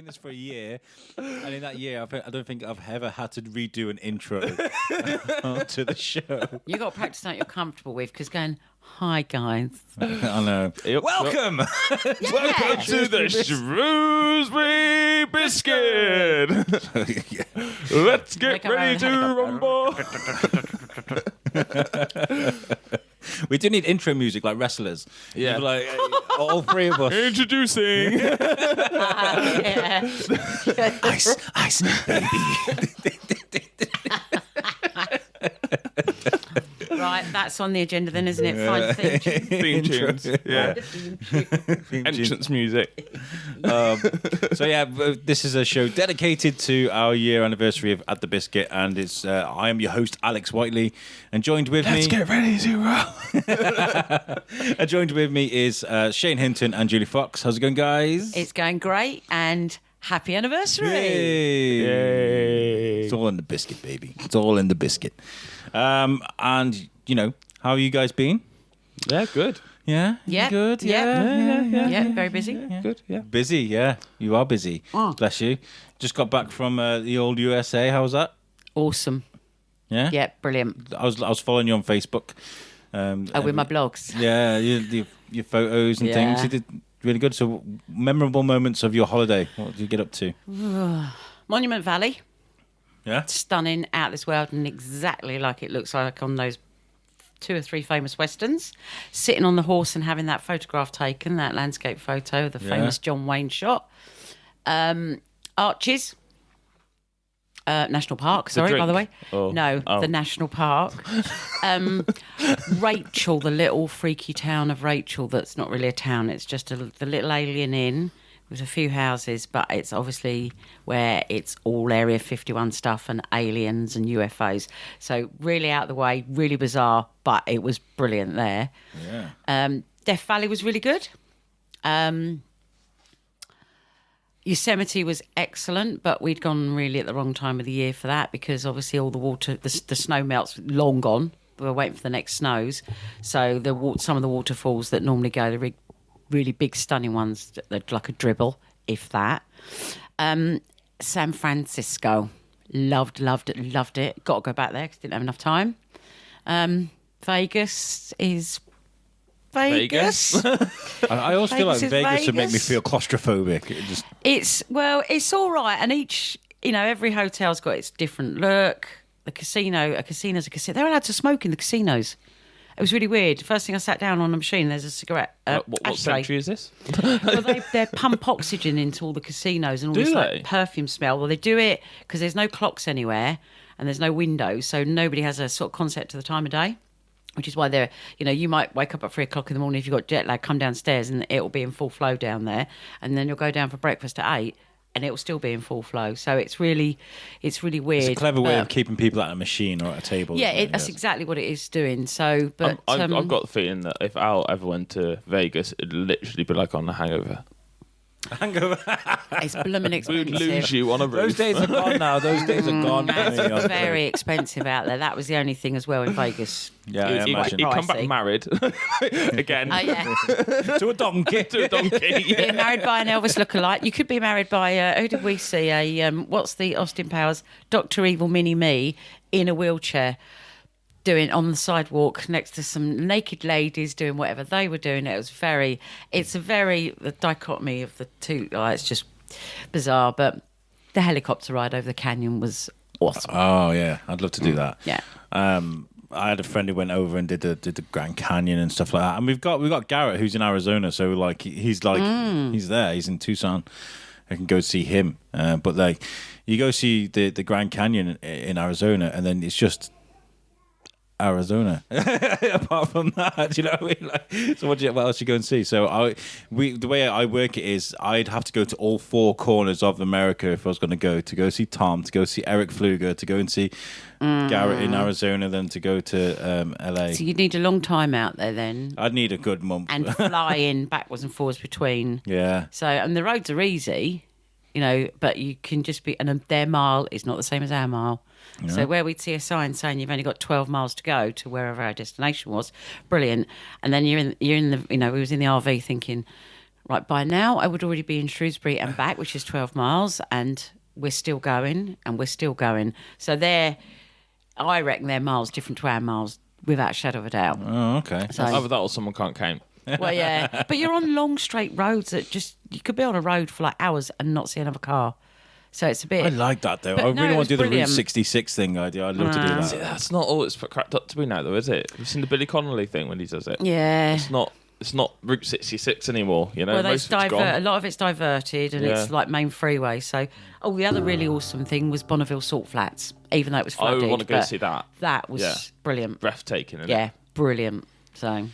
doing this for a year, and in that year, I don't think I've ever had to redo an intro to the show. You got to practice something you're comfortable with, because going, "Hi guys." I know. Welcome, Welcome to the Shrewsbury Biscuit. Let's get ready to rumble. We do need intro music like wrestlers. Yeah. Like all three of us. Introducing. Ice, baby. Right, that's on the agenda then, isn't it? Fine theme. Theme tunes. Yeah. Entrance music. So yeah, this is a show dedicated to our year anniversary of At the Biscuit, and it's I am your host Alex Whiteley, and joined with Let's me. get ready to roll. And joined with me is Shane Hinton and Julie Fox. How's it going, guys? It's going great, and happy anniversary. Yay. It's all in the biscuit, baby. It's all in the biscuit. And you know, how have you guys been? Yeah, good. Yeah, Yeah, good. yeah. Yeah, very busy. Good, yeah. Busy, yeah. You are busy. Oh. Bless you. Just got back from the old USA. How was that? Awesome. Yeah. Yeah, brilliant. I was following you on Facebook. With my blogs. Yeah, your photos and Yeah. things. You did really good. So, memorable moments of your holiday. What did you get up to? Monument Valley. Yeah. Stunning, out this world, and exactly like it looks like on those 2 or 3 famous westerns. Sitting on the horse and having that photograph taken, that landscape photo, the famous John Wayne shot. Arches. National Park, sorry, by the way. Oh. No, the National Park. Rachel, the little freaky town of Rachel, that's not really a town, it's just the little alien inn with a few houses, but it's obviously where it's all Area 51 stuff and aliens and UFOs. So really out of the way, really bizarre, but it was brilliant there. Yeah. Death Valley was really good. Yosemite was excellent, but we'd gone really at the wrong time of the year for that, because obviously all the water, the snow melt's long gone. We were waiting for the next snows. So some of the waterfalls that normally go, the really big, stunning ones, they're like a dribble, if that. San Francisco. Loved it. Got to go back there because didn't have enough time. Vegas is... Vegas. I always feel like Vegas is Vegas would make me Vegas. feel claustrophobic. It's all right, and each, every hotel's got its different look. A casino's a casino. They're allowed to smoke in the casinos. It was really weird. First thing I sat down on a machine, there's a cigarette. What ashtray. century is this? Well, they pump oxygen into all the casinos and all Do this they? like perfume smell. Well, they do it because there's no clocks anywhere and there's no windows, so nobody has a sort of concept of the time of day. Which is why they're, you might wake up at 3 o'clock in the morning if you've got jet lag, come downstairs and it'll be in full flow down there. And then you'll go down for breakfast at 8 and it'll still be in full flow. So it's really weird. It's a clever way of keeping people at a machine or at a table. Yeah, isn't it? that's exactly what it is doing. So, but I've got the feeling that if Al ever went to Vegas, it'd literally be like on a hangover. Hangover. it's blooming We'd expensive. lose you on a roof. Those days are gone now. Those days are gone. It's very expensive out there. That was the only thing as well in Vegas. Yeah, I He'd imagine. come back Pricey. married again Oh yeah, To a donkey. to a donkey. being married by an Elvis lookalike. You could be married by who did we see? What's the Austin Powers? Dr. Evil Mini Me in a wheelchair, doing on the sidewalk next to some naked ladies doing whatever they were doing. It's the dichotomy of the two. It's just bizarre. But the helicopter ride over the canyon was awesome. Oh yeah, I'd love to do that. Yeah. I had a friend who went over and did the Grand Canyon and stuff like that. And we've got Garrett who's in Arizona, so he's there. He's in Tucson. I can go see him. But you go see the Grand Canyon in Arizona, and then it's just Arizona. Apart from that, you know what I mean? So what else you go and see? So the way I work it is I'd have to go to all 4 corners of America if I was going to go see Tom, to go see Eric Pfluger, to go and see Garrett in Arizona, then to go to LA. So you'd need a long time out there then, I'd need a good month. and fly in backwards and forwards between. Yeah. So, and the roads are easy, but you can just be, and their mile is not the same as our mile. Yeah. So where we'd see a sign saying you've only got 12 miles to go to wherever our destination was, brilliant. And then you're in the, we was in the RV thinking, right, by now I would already be in Shrewsbury and back, which is 12 miles, and we're still going, and we're still going. So I reckon they're miles different to our miles, without a shadow of a doubt. Oh, okay. So, Either that or someone can't count. well, yeah. But you're on long, straight roads that you could be on a road for like hours and not see another car. So it's a bit... I like that, though. But I no, really it want to was do the Route brilliant. 66 thing. I'd love to do that. See, that's not all it's cracked up to be now, though, is it? You've seen the Billy Connolly thing when he does it. Yeah. It's not Route 66 anymore, you know. Well, Most of it's a gone. lot of it's diverted, and it's like main freeway. So, the other really awesome thing was Bonneville Salt Flats, even though it was flooded. I want to go but see that. That was brilliant. Breathtaking, isn't Yeah, it? brilliant. So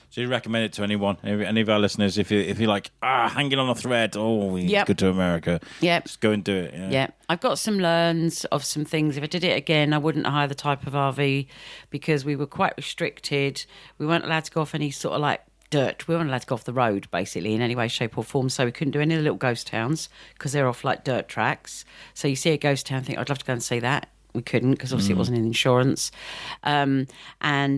Yep. Just go and do it. Yeah, I've got some learns of some things. If I did it again, I wouldn't hire the type of RV because we were quite restricted. We weren't allowed to go off any sort of like dirt. We weren't allowed to go off the road, basically, in any way, shape or form. So we couldn't do any of the little ghost towns because they're off like dirt tracks. So you see a ghost town, think, I'd love to go and see that. We couldn't because obviously it wasn't in insurance. And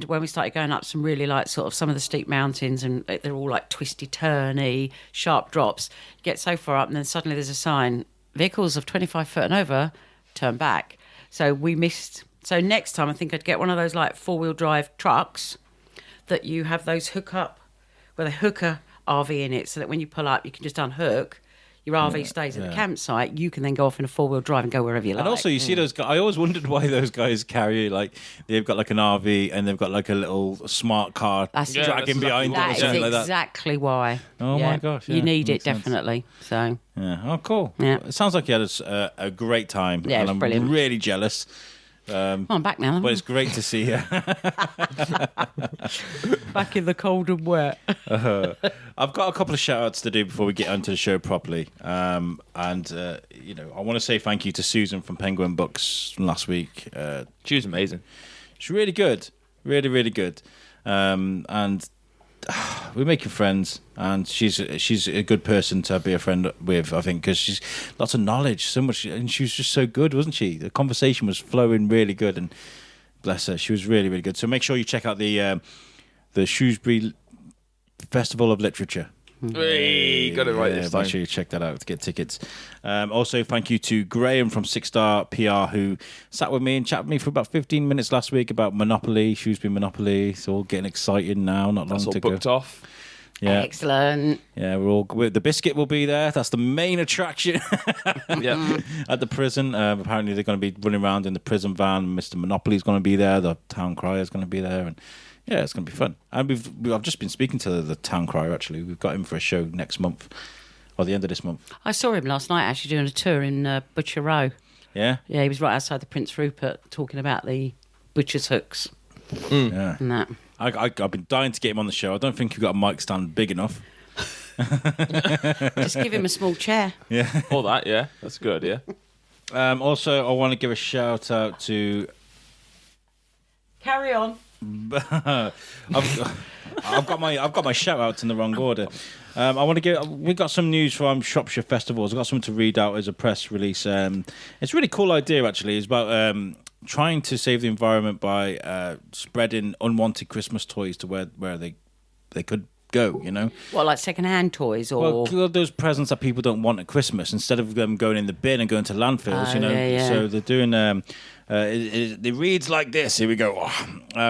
when we started going up some really like sort of some of the steep mountains, and they're all like twisty, turny, sharp drops, you get so far up and then suddenly there's a sign, vehicles of 25 foot and over, turn back. So we missed. So next time I think I'd get one of those like 4-wheel drive trucks that you have those hook up, where they hook a RV in it so that when you pull up you can just unhook. Your RV stays at the campsite. You can then go off in a 4-wheel drive and go wherever you like. And also, you see those guys. I always wondered why those guys carry they've got like an RV and they've got like a little smart car dragging behind them or That is something like that. exactly why. Oh my gosh! You need it makes sense. definitely. So Yeah. Oh, cool. Yeah. It sounds like you had a great time. Yeah, it was and I'm brilliant. really jealous. well, I'm back now. But it's great to see you. Back in the cold and wet. I've got a couple of shout outs to do before we get onto the show properly. I want to say thank you to Susan from Penguin Books from last week. She was amazing. She's really good. Really, really good. And we're making friends, and she's a good person to be a friend with, I think, because she's lots of knowledge, so much, and she was just so good, wasn't she? The conversation was flowing really good, and bless her, she was really, really good. So make sure you check out the Shrewsbury Festival of Literature. Hey, got it right this time. Make sure you check that out to get tickets. Also, thank you to Graham from 6 Star PR, who sat with me and chatted with me for about 15 minutes last week about Monopoly, Shrewsbury Monopoly. It's all getting excited now, not That's long all to go. booked off. Yeah. Excellent. Yeah, the biscuit will be there. That's the main attraction Yeah. at the prison. Apparently, they're going to be running around in the prison van. Mr. Monopoly's going to be there. The town crier is going to be there, and yeah, it's going to be fun. And I've just been speaking to the town crier. Actually, we've got him for a show next month, or the end of this month. I saw him last night actually doing a tour in Butcher Row. Yeah, Yeah, he was right outside the Prince Rupert talking about the butcher's hooks yeah. and that. I've been dying to get him on the show. I don't think you've got a mic stand big enough. Just give him a small chair. Yeah. All that, yeah. That's good, yeah. Also, I want to give a shout out to. Carry on. I've got my shout outs in the wrong order. We got some news from Shropshire Festivals. I've got something to read out as a press release. It's a really cool idea actually. It's about trying to save the environment by spreading unwanted Christmas toys to where they could go, you know. What, like second-hand toys or? Well, those presents that people don't want at Christmas, instead of them going in the bin and going to landfills, you know. Yeah. So they're doing. It reads like this. Here we go.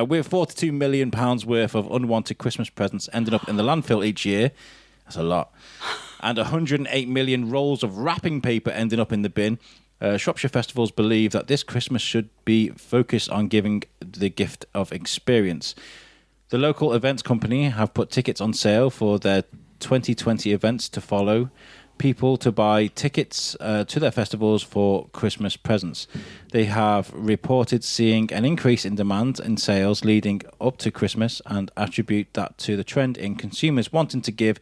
With £42 million worth of unwanted Christmas presents ending up in the landfill each year. That's a lot. And 108 million rolls of wrapping paper ending up in the bin. Shropshire Festivals believe that this Christmas should be focused on giving the gift of experience. The local events company have put tickets on sale for their 2020 events to follow people to buy tickets to their festivals for Christmas presents. They have reported seeing an increase in demand in sales leading up to Christmas and attribute that to the trend in consumers wanting to give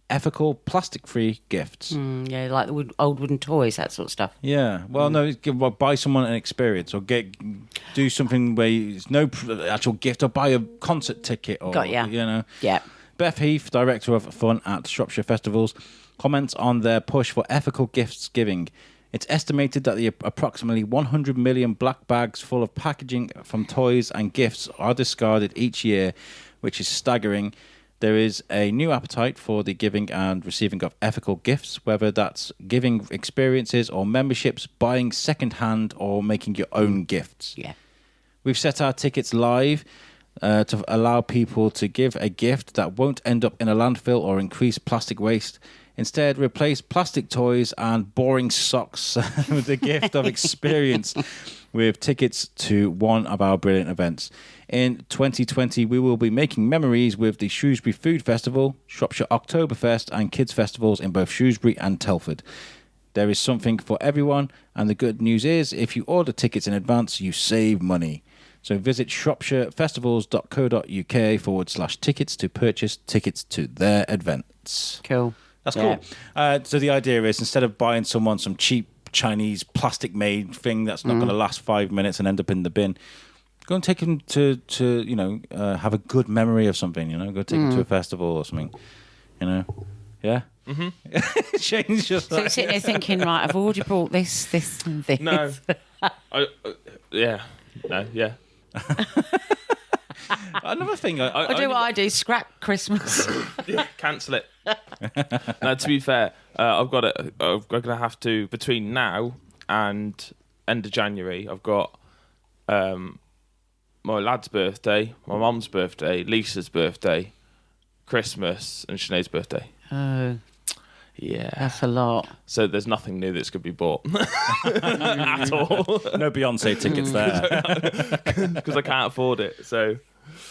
ethical, plastic-free gifts. Yeah, like the old wooden toys, that sort of stuff. Yeah, well, no, buy someone an experience or do something where it's no actual gift, or buy a concert ticket, or Got ya. you know. Yeah. Beth Heath, director of fun at Shropshire Festivals, comments on their push for ethical gifts giving. It's estimated that the approximately 100 million black bags full of packaging from toys and gifts are discarded each year, which is staggering. There is a new appetite for the giving and receiving of ethical gifts, whether that's giving experiences or memberships, buying second-hand or making your own gifts. Yeah. We've set our tickets live to allow people to give a gift that won't end up in a landfill or increase plastic waste. Instead, replace plastic toys and boring socks with the gift of experience with tickets to one of our brilliant events. In 2020, we will be making memories with the Shrewsbury Food Festival, Shropshire Oktoberfest and Kids Festivals in both Shrewsbury and Telford. There is something for everyone, and the good news is if you order tickets in advance, you save money. So visit shropshirefestivals.co.uk/tickets to purchase tickets to their events. Cool. That's cool. So the idea is instead of buying someone some cheap Chinese plastic-made thing that's not going to last 5 minutes and end up in the bin, go and take them to have a good memory of something, Go take them to a festival or something, Yeah? Mm-hmm. Shane's just So you're sitting there thinking, right, I've already brought this, and this. No. Yeah. No, yeah. Another thing. I do what I do, scrap Christmas. Yeah, cancel it. No, to be fair, I'm going to have to, between now and end of January, I've got my lad's birthday, my mum's birthday, Lisa's birthday, Christmas, and Sinead's birthday. Oh, yeah. that's a lot. So there's nothing new that's going to be bought at all. No Beyonce tickets there. Because I can't afford it, so...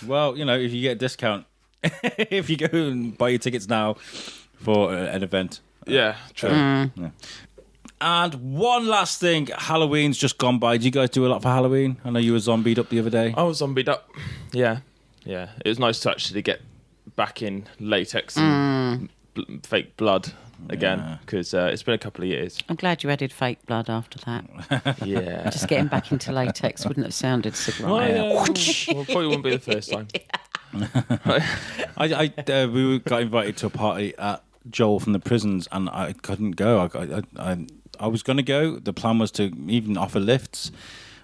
Well, if you get a discount, if you go and buy your tickets now for an event. Yeah, true. Yeah. And one last thing, Halloween's just gone by. Did you guys do a lot for Halloween? I know you were zombied up the other day. I was zombied up. Yeah. It was nice to actually get back in latex and fake blood again, because it's been a couple of years. I'm glad you added fake blood after that. Yeah. Just getting back into latex wouldn't have sounded so right. Well, probably wouldn't be the first time. We got invited to a party at Joel from the prisons, and I couldn't go. I was going to go. The plan was to even offer lifts,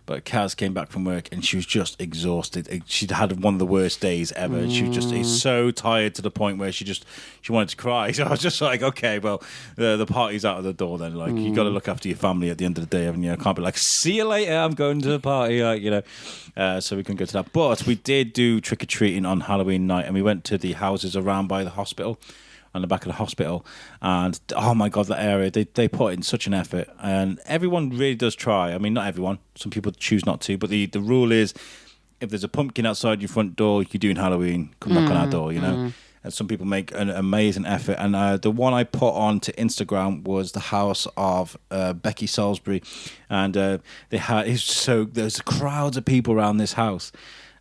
but Kaz came back from work and she was just exhausted. She'd had one of the worst days ever. She was just so tired to the point where she wanted to cry. So I was just like, okay, well, the party's out of the door then. Like, you got to look after your family at the end of the day, haven't you? I can't be like, see you later, I'm going to the party, so we couldn't go to that. But we did do trick-or-treating on Halloween night, and we went to the houses around by the hospital, on the back of the hospital, and oh my god, that area, they put in such an effort, and everyone really does try. I mean, not everyone, some people choose not to, but the rule is, if there's a pumpkin outside your front door, you're doing Halloween, come knock on our door, And some people make an amazing effort, and the one I put on to Instagram was the house of Becky Salisbury, and there's crowds of people around this house,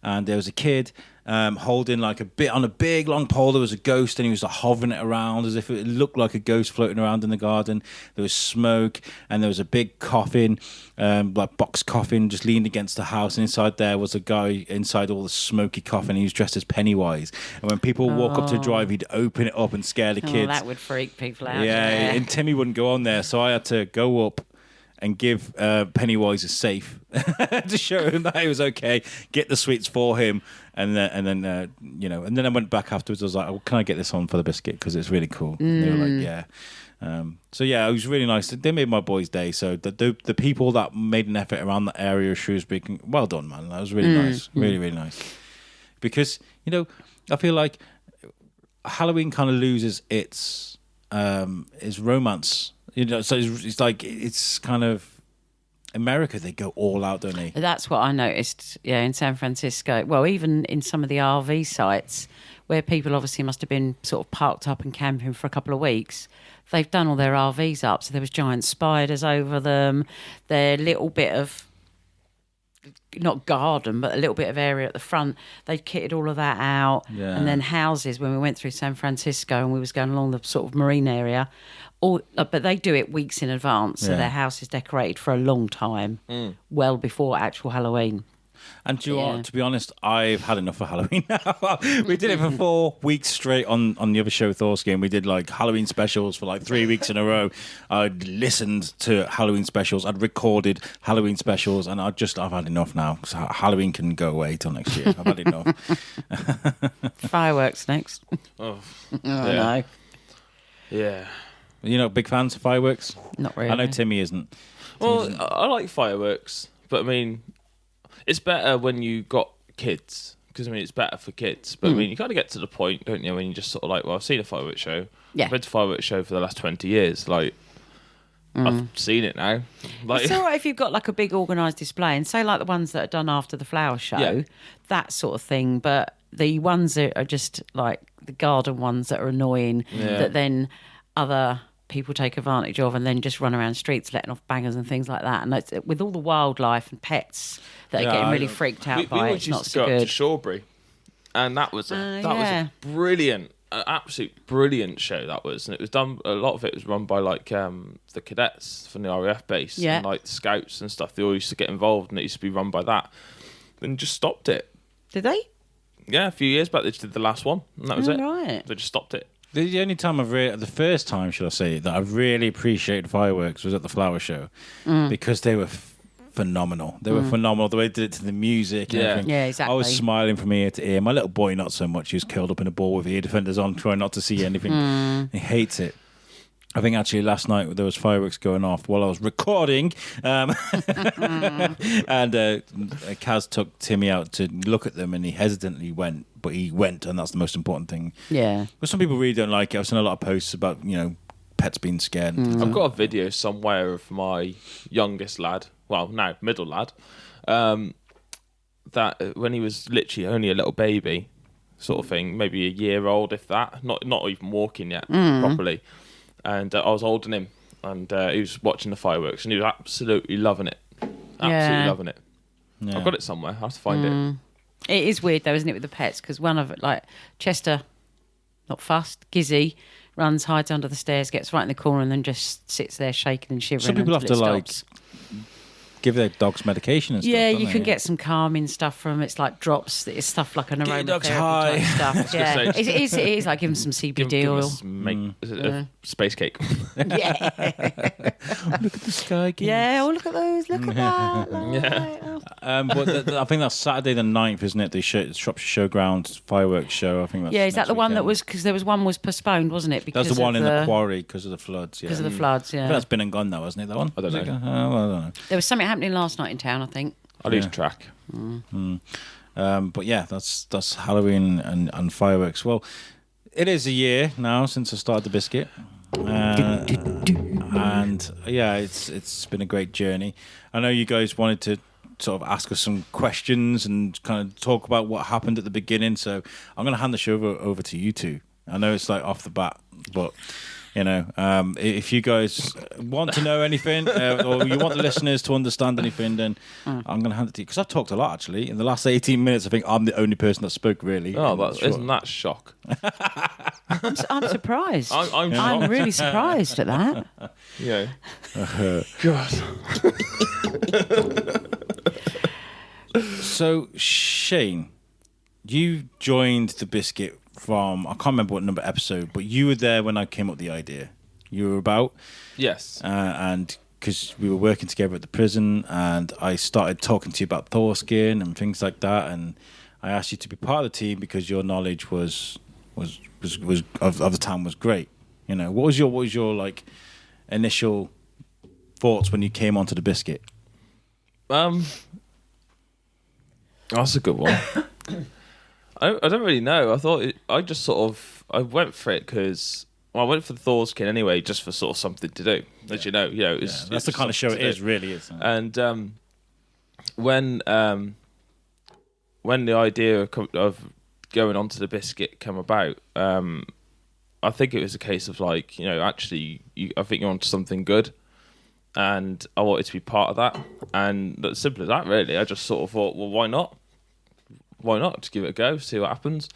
and there was a kid holding like on a big long pole. There was a ghost, and he was like hovering it around as if it looked like a ghost floating around in the garden. There was smoke, and there was a big coffin, like box coffin, just leaned against the house. And inside there was a guy inside all the smoky coffin. He was dressed as Pennywise, and when people walk up to drive, he'd open it up and scare the kids. That would freak people out. Yeah, and Timmy wouldn't go on there, so I had to go up and give Pennywise a safe to show him that it was okay. Get the sweets for him, and then I went back afterwards. I was like, "Oh, can I get this on for the biscuit? Because it's really cool." And they were like, "Yeah." So yeah, it was really nice. They made my boys' day. So the people that made an effort around the area of Shrewsbury, well done, man. That was really nice, really really nice. Because I feel like Halloween kind of loses its romance. So it's like, it's kind of America, they go all out, don't they? That's what I noticed, in San Francisco. Well, even in some of the RV sites where people obviously must have been sort of parked up and camping for a couple of weeks, they've done all their RVs up. So there was giant spiders over them, their little bit of, not garden, but a little bit of area at the front. They'd kitted all of that out. Yeah. And then houses, when we went through San Francisco and we was going along the sort of marine area, but they do it weeks in advance. So their house is decorated for a long time, well before actual Halloween. And do you know what? To be honest, I've had enough of Halloween now. We did it for 4 weeks straight on the other show, Thorskin. We did like Halloween specials for like 3 weeks in a row. I'd listened to Halloween specials. I'd recorded Halloween specials, and I've had enough now. So Halloween can go away till next year. I've had enough. Fireworks next. Oh, No, yeah. You know, big fans of fireworks? not really. I know Timmy isn't. Well, I like fireworks, but I mean, it's better when you got kids, because I mean, it's better for kids. But I mean, you kind of get to the point, don't you, when you just sort of like, well, I've seen a fireworks show. Yeah. I've been to a fireworks show for the last 20 years. Like, I've seen it now. Like, It's all right if you've got like a big organised display, and say like the ones that are done after the flower show, Yeah. that sort of thing. But the ones that are just like the garden ones that are annoying, that then other people take advantage of, and then just run around streets letting off bangers and things like that. And it's, with all the wildlife and pets that are getting really freaked out we by it, always it's used not to so go up to good. Shrewsbury, and that was yeah. was a brilliant, an absolute brilliant show. That was, and it was done. A lot of it was run by like the cadets from the RAF base, and like the scouts and stuff. They all used to get involved, and it used to be run by that. Then just stopped it. Did they? Yeah, a few years back, they just did the last one, and that was it. Right. They just stopped it. The only time the first time, should I say, that I really appreciated fireworks was at the flower show, because they were phenomenal. They were phenomenal. The way they did it to the music and everything. Yeah, exactly. I was smiling from ear to ear. My little boy, not so much. He was curled up in a ball with ear defenders on, trying not to see anything. He hates it. I think actually last night there was fireworks going off while I was recording, and Kaz took Timmy out to look at them, and he hesitantly went, but he went, and that's the most important thing. Yeah. But some people really don't like it. I've seen a lot of posts about pets being scared. I've got a video somewhere of my youngest lad, well, now middle lad, that when he was literally only a little baby, sort of thing, maybe a year old, if that, not even walking yet properly. And I was holding him, and he was watching the fireworks, and he was absolutely loving it. Absolutely loving it. Yeah. I've got it somewhere. I have to find it. It is weird though, isn't it, with the pets? Because one of it, like Chester, not fussed, Gizzy, runs, hides under the stairs, gets right in the corner, and then just sits there shaking and shivering. Some people have to until it like stops. give their dogs medication and stuff. Yeah, don't you they? can get some calming stuff from it's like drops. It's stuff like an Get your aromatherapy dogs type high. stuff. Yeah, gonna say- it is like give them some Give CBD him oil. a space cake. Yeah, Look at the sky. King. yeah. Oh, look at those! Look at that! But I think that's Saturday the 9th, isn't it? The Shropshire Showgrounds fireworks show. I think that's Yeah, is that next the one that weekend. was because there was one was postponed, wasn't it? Because That's the one of in the quarry because of the floods. Yeah. because of the floods. I Yeah, think that's been and gone now, hasn't it? That one. I don't know. Well, I don't know. there was something happening last night in town. I think. I lose track. But yeah, that's Halloween and fireworks. Well, it is a year now since I started the biscuit, and yeah, it's been a great journey. I know you guys wanted to sort of ask us some questions and kind of talk about what happened at the beginning, so I'm going to hand the show over to you two. I know it's like off the bat, but if you guys want to know anything or you want the listeners to understand anything, then I'm going to hand it to you, because I've talked a lot actually in the last 18 minutes. I think I'm the only person that spoke really. Oh, isn't that shock? I'm surprised. I'm I'm shocked. really surprised at that. Yeah. God. So Shane, you joined the biscuit from, I can't remember what number episode, but you were there when I came up with the idea. You were about, Yes. and because we were working together at the prison, and I started talking to you about Thorskin and things like that, and I asked you to be part of the team because your knowledge was of the town was great. What was your like initial thoughts when you came onto the biscuit? That's a good one. I don't really know. I just sort of went for it because I went for the Thorskin anyway, just for sort of something to do. As you know, it's That's the kind of show it is, really, isn't it? And when the idea of going onto the biscuit came about, I think it was a case of like, actually, I think you're onto something good, and I wanted to be part of that. And as simple as that, really. I just sort of thought, well, why not? Why not? Just give it a go, see what happens.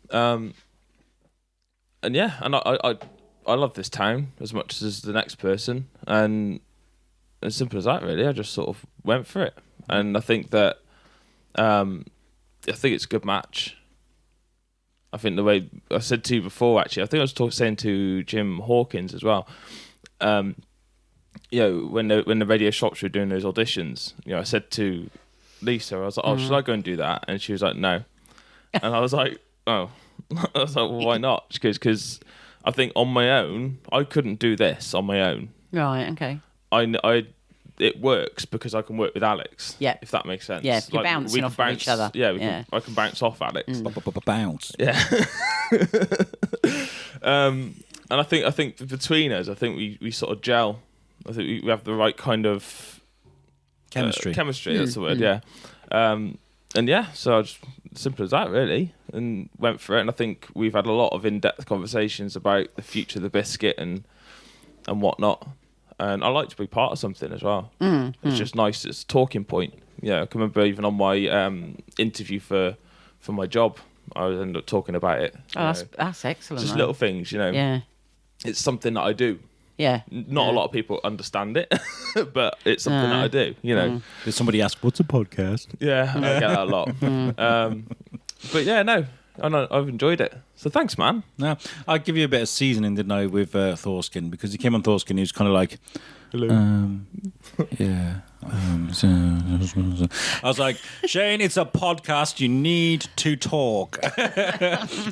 And yeah, and I love this town as much as the next person, and as simple as that, really. I just sort of went for it, and I think that I think it's a good match. I think the way I said to you before, actually, I think I was saying to Jim Hawkins as well. When the radio shops were doing those auditions, I said to Lisa, I was like, should I go and do that? And she was like, no. And I was like, oh. I was like, well, why not? She goes, because I think on my own, I couldn't do this on my own. Right, okay. It works because I can work with Alex. Yeah. If that makes sense. Yeah, you're bouncing off of each other. Yeah, I can bounce off Alex. Bounce. Yeah. And I think between us, I think we sort of gel. I think we have the right kind of Chemistry. Chemistry, that's the word, yeah. And yeah, so just simple as that, really. And went for it. And I think we've had a lot of in-depth conversations about the future of the biscuit and whatnot. And I like to be part of something as well. It's just nice. It's a talking point. Yeah, I can remember even on my interview for my job, I ended up talking about it. Oh, that's excellent. Just right? little things, Yeah. It's something that I do. Yeah. Not a lot of people understand it, but it's something that I do, Did somebody ask, what's a podcast? Yeah, I get that a lot. But yeah, no, I've enjoyed it. So thanks, man. Now, I'll give you a bit of seasoning, didn't I, with Thorskin, because he came on Thorskin, he was kind of like, hello. Yeah. I was like, Shane, it's a podcast. You need to talk.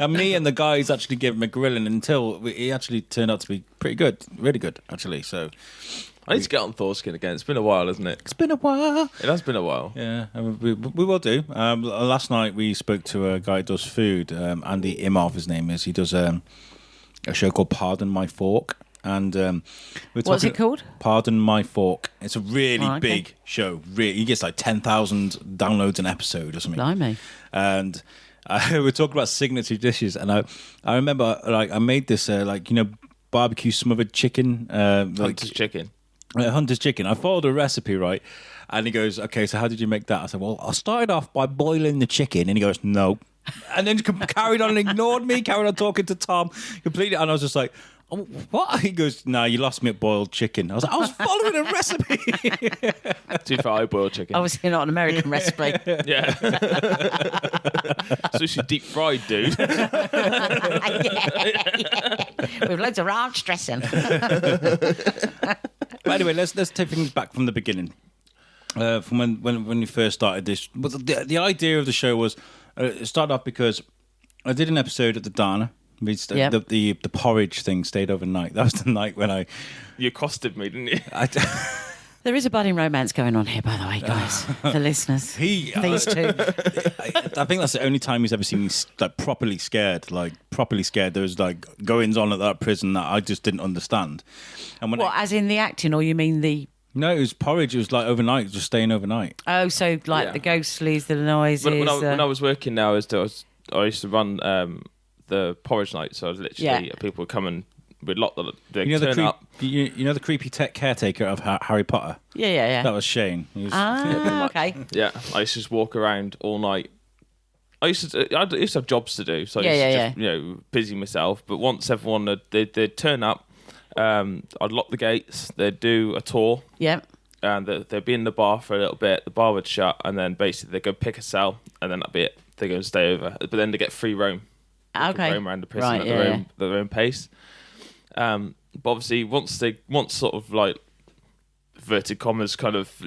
And me and the guys actually gave him a grilling until he actually turned out to be pretty good, really good, actually. So I need to get on Thorskin again. It's been a while, hasn't it? It's been a while. It has been a while. Yeah, we will do. Last night we spoke to a guy who does food, Andy Imhoff, his name is. He does a show called Pardon My Fork. And what's it called? Pardon My Fork. It's a really big show. He gets like 10,000 downloads an episode or something. Blimey. And we're talking about signature dishes, and I remember I made this barbecue smothered chicken, Hunter's chicken. Hunter's chicken. I followed a recipe, right? And he goes, "Okay, so how did you make that?" I said, "Well, I started off by boiling the chicken," and he goes, "No," and then carried on and ignored me, carried on talking to Tom completely, and I was just like, oh, what? He goes, "No, you lost me at boiled chicken." I was like, I was following a recipe. Too far, boiled chicken. Obviously not an American recipe. Yeah. So she's deep fried, dude. With loads of ranch dressing. But anyway, let's take things back from the beginning. From when we first started this. But the idea of the show was, it started off because I did an episode at the Dana. The porridge thing stayed overnight. That was the night when You accosted me, didn't you? There is a budding romance going on here, by the way, guys. For listeners. These two. I think that's the only time he's ever seen me properly scared. There was goings on at that prison that I just didn't understand. And as in the acting, or you mean the... No, it was porridge. It was like overnight, just staying overnight. Oh, so the ghostlies, the noises. When I was working now, I used to run the porridge night. So I was literally people would come and we'd lock the turn up. You know the creepy tech caretaker of Harry Potter. Yeah. That was Shane. He was, okay. Yeah, I used to just walk around all night. I used to have jobs to do, so I used to just, busy myself. But once everyone they'd turn up. I'd lock the gates. They'd do a tour. Yep. And they'd be in the bar for a little bit. The bar would shut, and then basically they'd go pick a cell, and then that'd be it. They go and stay over, but then they get free roam. Okay. Roam around the prison at their own pace. But obviously, once sort of like inverted commas, kind of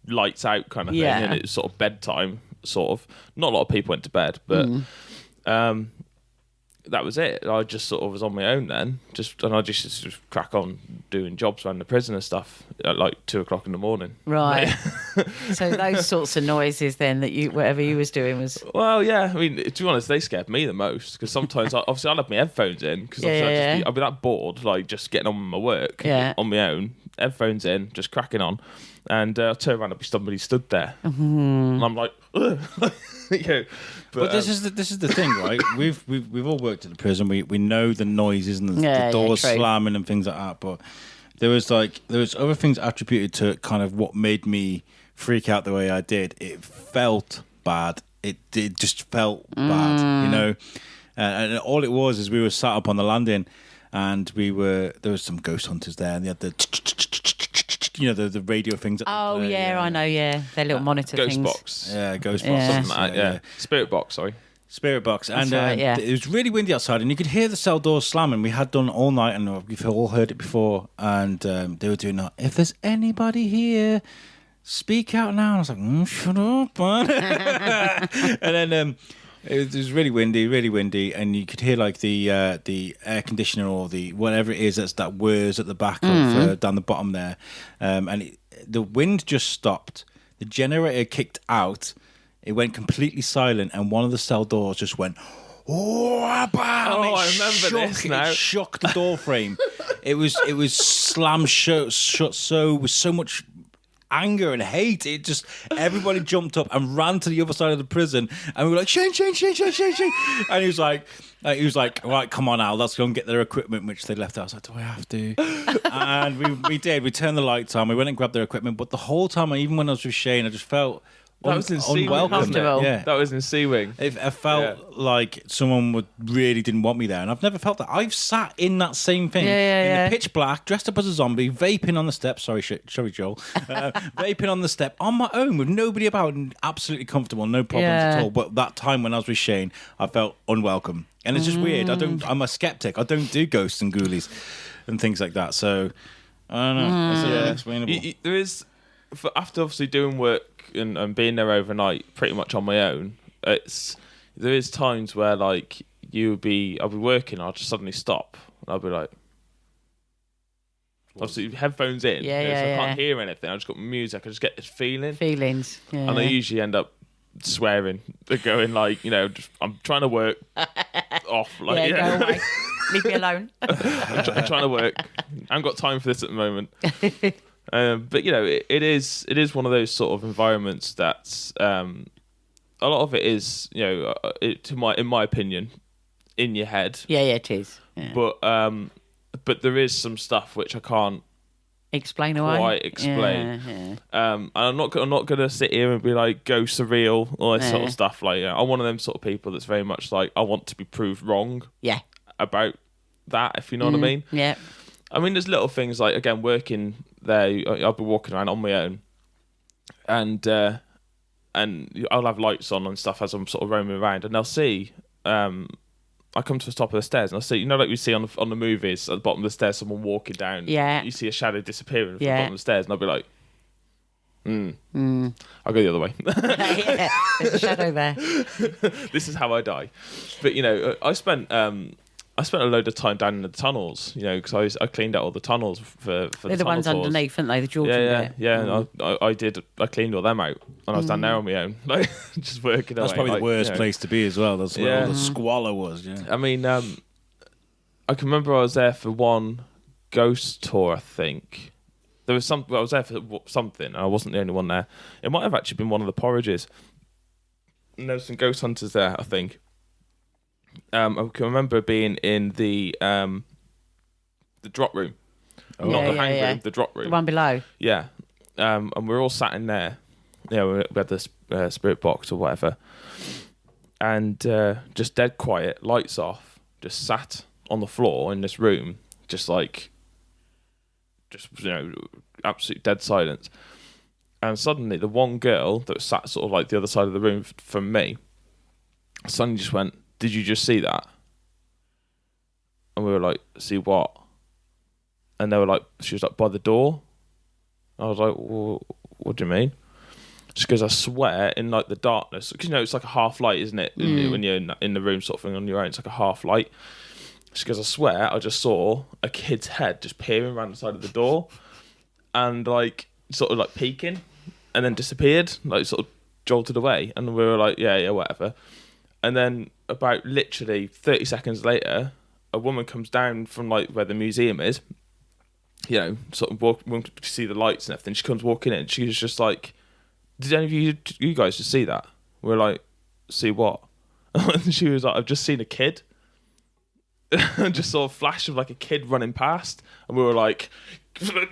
lights out kind of thing, and it's sort of bedtime. Sort of. Not a lot of people went to bed, but. That was it. I just sort of was on my own then, and I just crack on doing jobs around the prison and stuff at like 2:00 in the morning. Right. So those sorts of noises then whatever you was doing was. Well, yeah. I mean, to be honest, they scared me the most because sometimes obviously I'd have my headphones in because I'd be that bored, like just getting on with my work on my own, headphones in, just cracking on, and I'll turn around and be somebody stood there, and I'm like. But this is the thing, right? We've all worked at the prison. We know the noises and the doors slamming and things like that. But there was other things attributed to kind of what made me freak out the way I did. It felt bad. It just felt bad, And all it was is we were sat up on the landing, and there was some ghost hunters there, and they had the the radio things. That they Oh play, yeah, I know. Yeah, their little monitor Ghost things. box. Yeah, Ghost Box. Yeah. Something like that, yeah. Spirit box, sorry. Spirit Box. And right, yeah. it was really windy outside, and you could hear the cell doors slamming. We had done all night, and we've all heard it before. And they were doing that. If there's anybody here, speak out now. And I was like, shut up, man. And then it was really windy, and you could hear like the air conditioner or the whatever it is that whirs at the back of down the bottom there. The wind just stopped. The generator kicked out. It went completely silent, and one of the cell doors just went, oh, bam! Oh, I remember this now. It shook the door frame. it was slammed shut with so much anger and hate. It just, everybody jumped up and ran to the other side of the prison, and we were like, Shane. And he was like, all right, come on, Al, let's go and get their equipment, which they left out. I was like, do I have to? And we did. We turned the lights on. We went and grabbed their equipment, but the whole time, even when I was with Shane, I just felt That was in C-Wing, unwelcome. wasn't it? Yeah. That was in C-Wing. I felt like someone really didn't want me there, and I've never felt that. I've sat in that same thing in the pitch black, dressed up as a zombie, vaping on the step. Sorry, Joel. Vaping on the step on my own with nobody about, and absolutely comfortable, no problems at all. But that time when I was with Shane, I felt unwelcome, and it's just weird. I'm a skeptic. I don't do ghosts and ghoulies and things like that. So I don't know. It's unexplainable. There is, after obviously doing work and being there overnight pretty much on my own, there is times where like I'll be working, I'll just suddenly stop and I'll be like, obviously headphones in, so I can't hear anything, I just got music, I just get this feelings, and I usually end up swearing, going like, just, I'm trying to work off, like, go away. Leave me alone. I'm trying to work, I haven't got time for this at the moment. But it is one of those sort of environments that's a lot of it is in my opinion in your head. Yeah, it is. Yeah. But there is some stuff which I can't explain away. Quite explain. Yeah. And I'm not gonna sit here and be like ghosts are real, all that sort of stuff. Like I'm one of them sort of people that's very much like I want to be proved wrong. Yeah. About that, if you know what I mean. Yeah. I mean, there's little things like, again, working there, I'll be walking around on my own, and I'll have lights on and stuff as I'm sort of roaming around, and I'll see, I come to the top of the stairs, and I'll see, like we see on the movies, at the bottom of the stairs, someone walking down, you see a shadow disappearing from the bottom of the stairs, and I'll be like, I'll go the other way. There's a shadow there. This is how I die. But, I spent a load of time down in the tunnels, because I cleaned out all the tunnels for They're the ones tours. underneath, aren't they? The Georgian bit. Yeah. I cleaned all them out, and I was down there on my own, like just working away. That's probably the worst place to be as well. That's where all the squalor was. Yeah. I mean, I can remember I was there for one ghost tour. I think there was I was there for something, and I wasn't the only one there. It might have actually been one of the porridges. And there was some ghost hunters there, I think. I can remember being in the drop room, not the hang room, the drop room, the one below. Yeah, and we're all sat in there. We had this spirit box or whatever, and just dead quiet, lights off, just sat on the floor in this room, just absolute dead silence. And suddenly, the one girl that was sat sort of like the other side of the room from me, suddenly just went, "Did you just see that?" And we were like, "See what?" And they were like, she was like, "By the door." I was like, well, "What do you mean?" Just because I swear in like the darkness, because it's like a half light, isn't it? When you're in the room sort of thing on your own, it's like a half light. Just because I swear I just saw a kid's head just peering around the side of the door, and like sort of like peeking, and then disappeared, like sort of jolted away. And we were like, yeah, whatever. And then about literally 30 seconds later, a woman comes down from like where the museum is, sort of when you see the lights and everything. She comes walking in. She was just like, "Did any of you guys just see that?" We're like, "See what?" And she was like, "I've just seen a kid." And just saw a flash of like a kid running past, and we were like,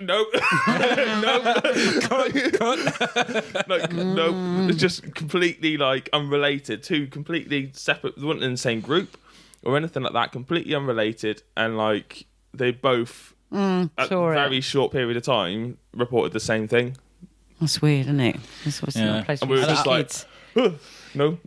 "No, no, cut. Like, no." It's just completely like unrelated, two completely separate. They weren't in the same group or anything like that. Completely unrelated, and like they both at a saw it. very short period of time, reported the same thing. That's weird, isn't it? That's what's not a place And for we were just kids. like, no.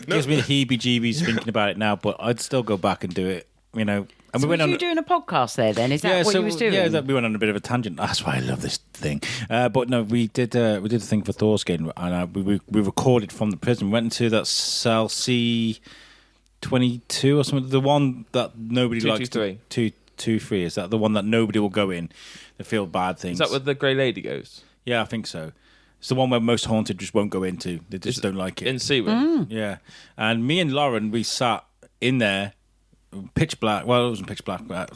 Gives me the heebie-jeebies thinking about it now, but I'd still go back and do it. And So we went was on. you doing a podcast there then? Is that what you was doing? Yeah, we went on a bit of a tangent. That's why I love this thing. But no, we did a thing for Thorskin, and we recorded from the prison. We went into that cell C22 or something, the one that nobody likes. 223. Is that the one that nobody will go in? They feel bad things. Is that where the Grey Lady goes? Yeah, I think so. It's the one where most haunted just won't go into. They just don't like it. In Seaway? Yeah. And me and Lauren, we sat in there, pitch black. Well, it wasn't pitch black, but...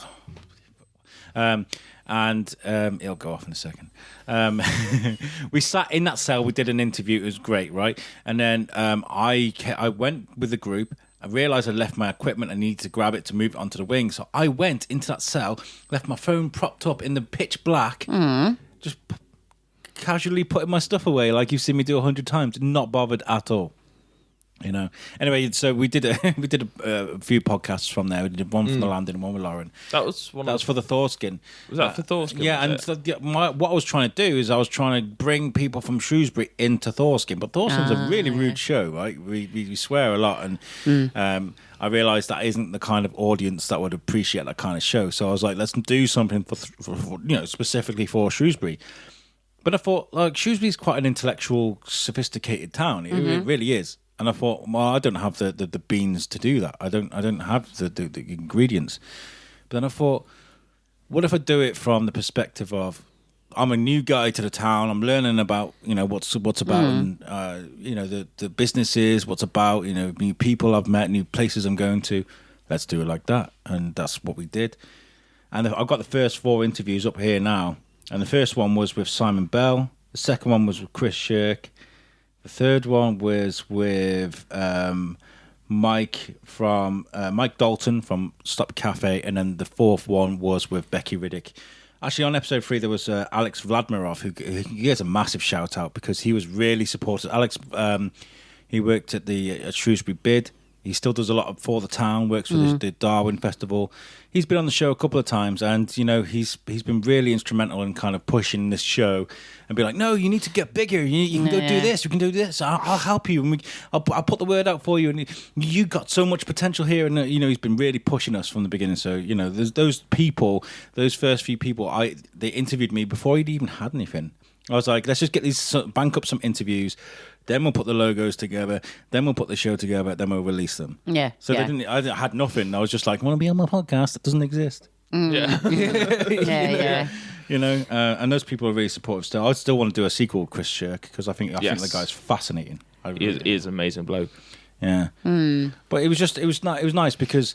it'll go off in a second. We sat in that cell. We did an interview. It was great, right? And then I went with the group. I realised I left my equipment. I needed to grab it to move it onto the wing. So I went into that cell, left my phone propped up in the pitch black, just casually putting my stuff away like you've seen me do 100 times. Not bothered at all. Anyway, so we did a few podcasts from there. We did one from the landing and one with Lauren. That was for the Thorskin. Was that for Thorskin? Yeah, and so, what I was trying to do is I was trying to bring people from Shrewsbury into Thorskin, but Thorskin's a really rude show, right? We swear a lot, and I realised that isn't the kind of audience that would appreciate that kind of show. So I was like, let's do something for specifically for Shrewsbury. But I thought, like, Shrewsbury's quite an intellectual, sophisticated town. It really is. And I thought, well, I don't have the beans to do that. I don't have the ingredients. But then I thought, what if I do it from the perspective of I'm a new guy to the town. I'm learning about what's about and the businesses, what's about new people I've met, new places I'm going to. Let's do it like that, and that's what we did. And I've got the first 4 interviews up here now. And the first one was with Simon Bell. The second one was with Chris Shirk. The third one was with Mike Dalton from Stop Cafe, and then the fourth one was with Becky Riddick. Actually, on episode 3, there was Alex Vladmirov, who gets a massive shout out because he was really supportive. Alex, he worked at the Shrewsbury Bid. He still does a lot for the town, works for the Darwin Festival. He's been on the show a couple of times, and he's been really instrumental in kind of pushing this show and be like, no, you need to get bigger. You can go do this. You can do this. I'll help you. And I'll put the word out for you. And you got so much potential here. And he's been really pushing us from the beginning. So there's those people, those first few people. They interviewed me before he'd even had anything. I was like, let's just get these, bank up some interviews. Then we'll put the logos together. Then we'll put the show together. Then we'll release them. Yeah. So I had nothing. I was just like, I want to be on my podcast. That doesn't exist. Yeah. Yeah. And those people are really supportive still. I still want to do a sequel with Chris Shirk because I think the guy's fascinating. He is an amazing bloke. Yeah. But it was nice because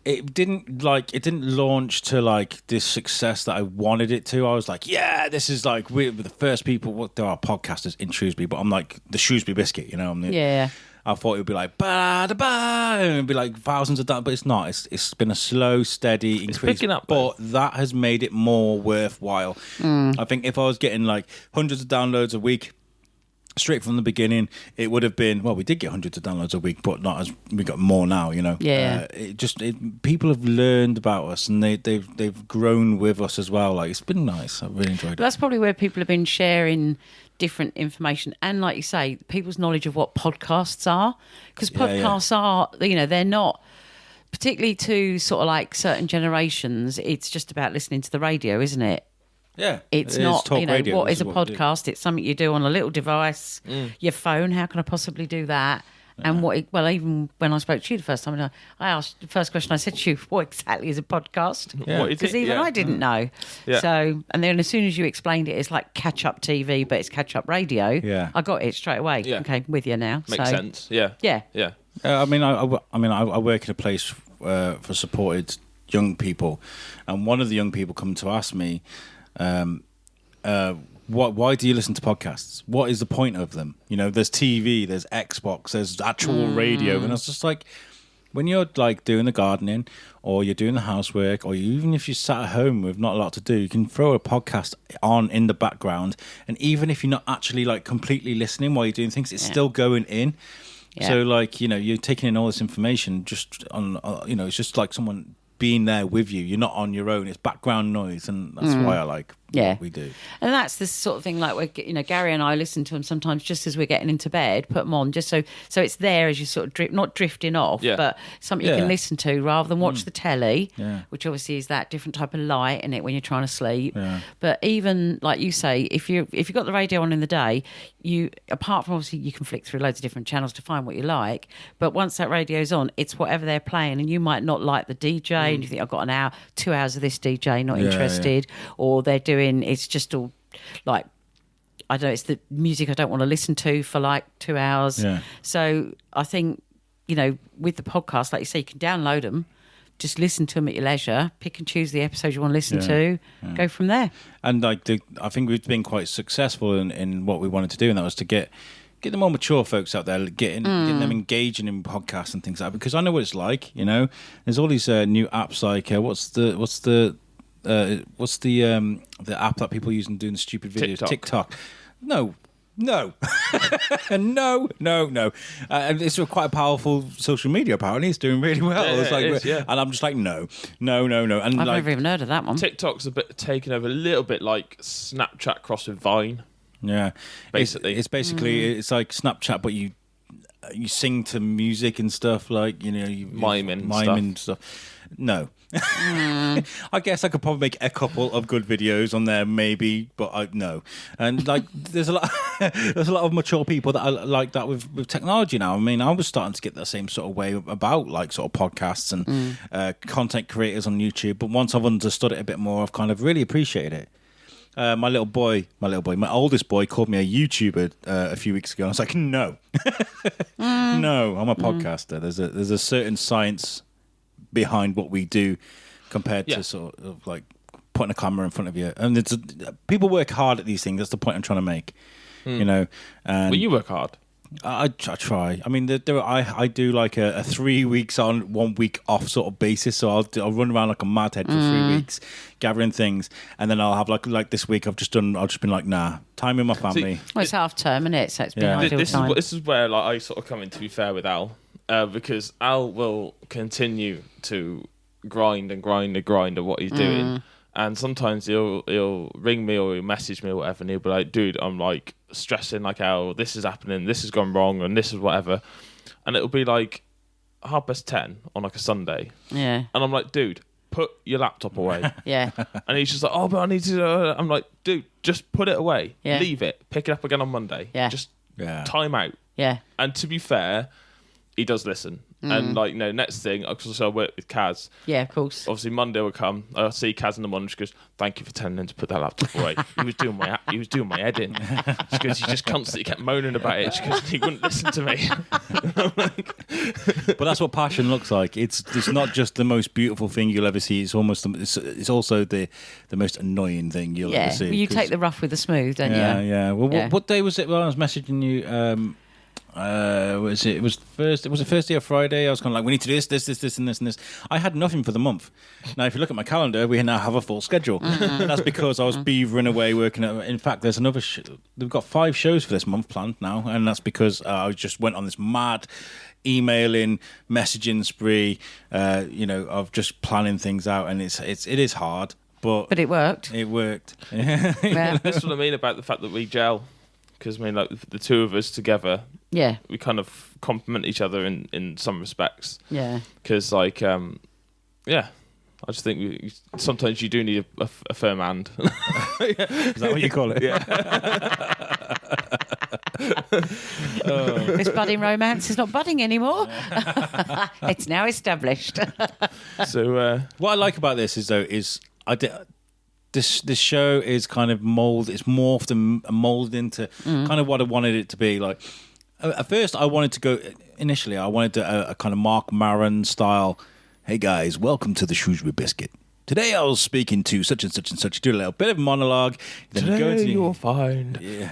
it didn't launch to like this success that I wanted it to. I was like, yeah, this is like we're the first people. There are podcasters in Shrewsbury, but I'm like the Shrewsbury Biscuit, I thought it would be like ba da ba, and it'd be like thousands of downloads, but it's not. It's been a slow, steady increase. Picking up, but that has made it more worthwhile. I think if I was getting like hundreds of downloads a week straight from the beginning, it would have been, well, we did get hundreds of downloads a week, but not as we got more now, Yeah. People have learned about us and they've grown with us as well. Like, it's been nice. I've really enjoyed it. That's probably where people have been sharing different information and, like you say, people's knowledge of what podcasts are, because podcasts are, they're not, particularly to sort of like certain generations, it's just about listening to the radio, isn't it? Yeah, it's not, radio, what is a podcast? It's something you do on a little device, your phone. How can I possibly do that? And even when I spoke to you the first time, I asked the first question I said to you, what exactly is a podcast? Because I didn't know. Yeah. So, and then as soon as you explained it, it's like catch-up TV, but it's catch-up radio. Yeah. I got it straight away. Yeah. Okay, with you now. Makes sense. Yeah. Yeah. Yeah. I work in a place for supported young people, and one of the young people come to ask me, why do you listen to podcasts? What is the point of them? There's TV, there's Xbox, there's actual radio. And I was just like, when you're like doing the gardening or you're doing the housework, or even if you sat at home with not a lot to do, you can throw a podcast on in the background. And even if you're not actually like completely listening while you're doing things, it's still going in. Yeah. So like, you're taking in all this information just on, it's just like someone being there with you. You're not on your own. It's background noise, and that's why I like what we do. And that's the sort of thing like Gary and I listen to them sometimes just as we're getting into bed, put them on just so it's there as you sort of not drifting off, but something you can listen to rather than watch the telly, which obviously is that different type of light in it when you're trying to sleep. But even like you say, if you've got the radio on in the day, you, apart from obviously you can flick through loads of different channels to find what you like, but once that radio's on, it's whatever they're playing, and you might not like the DJ and you think, I've got an hour, 2 hours of this DJ, not interested, or they're doing, it's just all like, I don't know, it's the music I don't want to listen to for like 2 hours. So I think, with the podcast, like you say, you can download them, just listen to them at your leisure, pick and choose the episodes you want to listen to, go from there. And like I think we've been quite successful in what we wanted to do, and that was to get the more mature folks out there, getting them engaging in podcasts and things like that, because I know what it's like. There's all these new apps like what's the app that people use and doing the stupid videos? TikTok. No. No. It's quite a powerful social media. Apparently, it's doing really well. And I'm just like, no. And I've never even heard of that one. TikTok's a bit taken over, a little bit like Snapchat crossed with Vine. Yeah, basically, it's it's like Snapchat, but you sing to music and stuff, like you miming stuff. No. I guess I could probably make a couple of good videos on there, maybe, but no. And like, there's a lot of mature people that are like that with technology now. I mean, I was starting to get that same sort of way about like sort of podcasts and content creators on YouTube. But once I've understood it a bit more, I've kind of really appreciated it. My oldest boy called me a YouTuber a few weeks ago. And I was like, no, no, I'm a podcaster. There's a certain science behind what we do compared to sort of like putting a camera in front of you. And people work hard at these things. That's the point I'm trying to make. And well, you work hard. I try. I mean, I do like a 3 weeks on, 1 week off sort of basis. So I'll run around like a madhead for 3 weeks, gathering things, and then I'll have like this week I've just been like, nah, time with my family. Well, it's half term, isn't it? So it's been ideal time. This is where like I sort of come in, to be fair, with Al, because Al will continue to grind at what he's doing. And sometimes he'll ring me or he'll message me or whatever, and he'll be like, dude, I'm like stressing, like, oh, this is happening, this has gone wrong, and this is whatever. And it'll be like 10:30 on like a Sunday. Yeah. And I'm like, dude, put your laptop away. Yeah. And he's just like, oh, but I need to. I'm like, dude, just put it away. Yeah. Leave it. Pick it up again on Monday. Yeah. Just time out. Yeah. And to be fair, he does listen. And like, next thing, because I work with Kaz. Yeah, of course. Obviously, Monday will come. I'll see Kaz in the morning. She goes, "Thank you for telling him to put that laptop away. He was doing my head in." She goes, "He just constantly kept moaning about it." She goes, "He wouldn't listen to me." But that's what passion looks like. It's not just the most beautiful thing you'll ever see. It's almost it's also the most annoying thing you'll ever see. You take the rough with the smooth, don't you? Yeah. Well, what day was it when I was messaging you? It was a Thursday or Friday. I was kind of like, we need to do this, and this. I had nothing for the month. Now, if you look at my calendar, we now have a full schedule. And that's because I was beavering away working at. In fact, there's another. We've got 5 shows for this month planned now, and that's because I just went on this mad emailing, messaging spree. Of just planning things out, and it is hard, but it worked. It worked. Yeah. That's what I mean about the fact that we gel. Because I mean, like the two of us together, we kind of complement each other in some respects. Yeah. Because like, I just think sometimes you do need a firm hand. Is that what you call it? Yeah. This budding romance is not budding anymore. It's now established. So what I like about this is This show is kind of it's morphed and molded into kind of what I wanted it to be. Like, at first, I wanted a kind of Mark Maron style. Hey guys, welcome to the Shrewsbury Biscuit. Today I was speaking to such and such and such. Do a little bit of monologue. Then today you'll find. Yeah,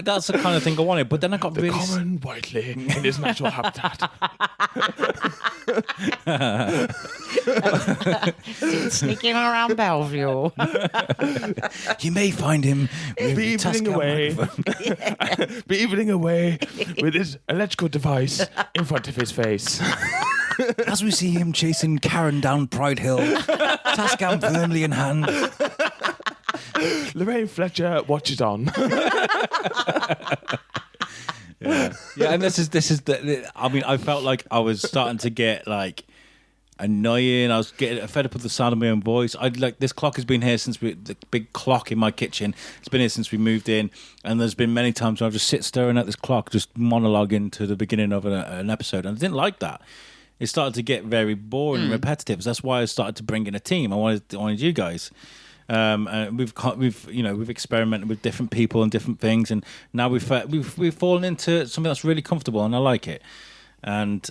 that's the kind of thing I wanted. But then I got the common whiteling in his natural habitat. Sneaking around Bellevue. You may find him beavering away with his electrical device in front of his face. as we see him chasing Karen down Pride Hill, Tascam firmly in hand. Lorraine Fletcher watches on. Yeah, and this is I mean, I felt like I was starting to get like annoying. I was getting fed up with the sound of my own voice. I'd like this clock has been here since the big clock in my kitchen. It's been here since we moved in, and there's been many times where I've just sit staring at this clock, just monologuing to the beginning of an episode, and I didn't like that. It started to get very boring and repetitive. So that's why I started to bring in a team. I wanted you guys. And we've experimented with different people and different things, and now we've fallen into something that's really comfortable, and I like it. And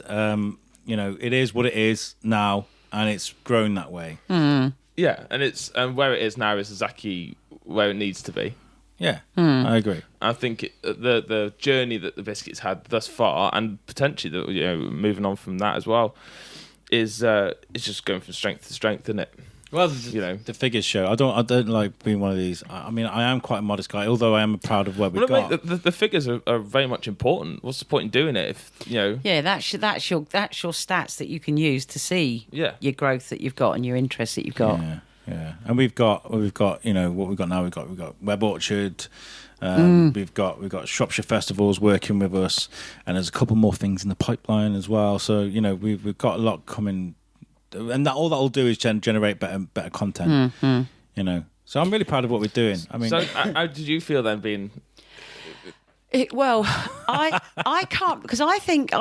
it is what it is now, and it's grown that way. Yeah, and where it is now is exactly where it needs to be. Yeah, I agree. I think the journey that the Biscuits had thus far, and potentially moving on from that as well, is just going from strength to strength, isn't it? Well, the figures show. I don't like being one of these. I mean, I am quite a modest guy, although I am proud of what we've got. Mate, the figures are very much important. What's the point in doing it if Yeah, that's your stats that you can use to see your growth that you've got and your interests that you've got. Yeah. And we've got what we've got now. We've got Web Orchard. We've got Shropshire Festivals working with us, and there's a couple more things in the pipeline as well. So we've got a lot coming. And all that'll do is generate better content, So I'm really proud of what we're doing. I mean, so how did you feel then being? I can't, because I think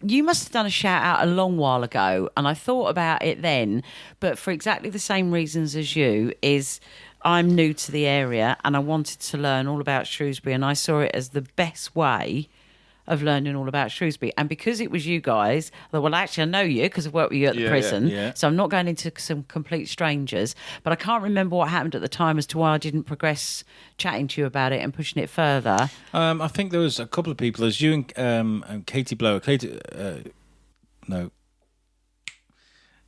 you must have done a shout out a long while ago, and I thought about it then, but for exactly the same reasons as you. Is I'm new to the area and I wanted to learn all about Shrewsbury, and I saw it as the best way of learning all about Shrewsbury. And because it was you guys, I thought, well, actually, I know you because I've worked with you at the prison, so I'm not going into some complete strangers. But I can't remember what happened at the time as to why I didn't progress chatting to you about it and pushing it further. I think there was a couple of people. There's you and Katie Blower.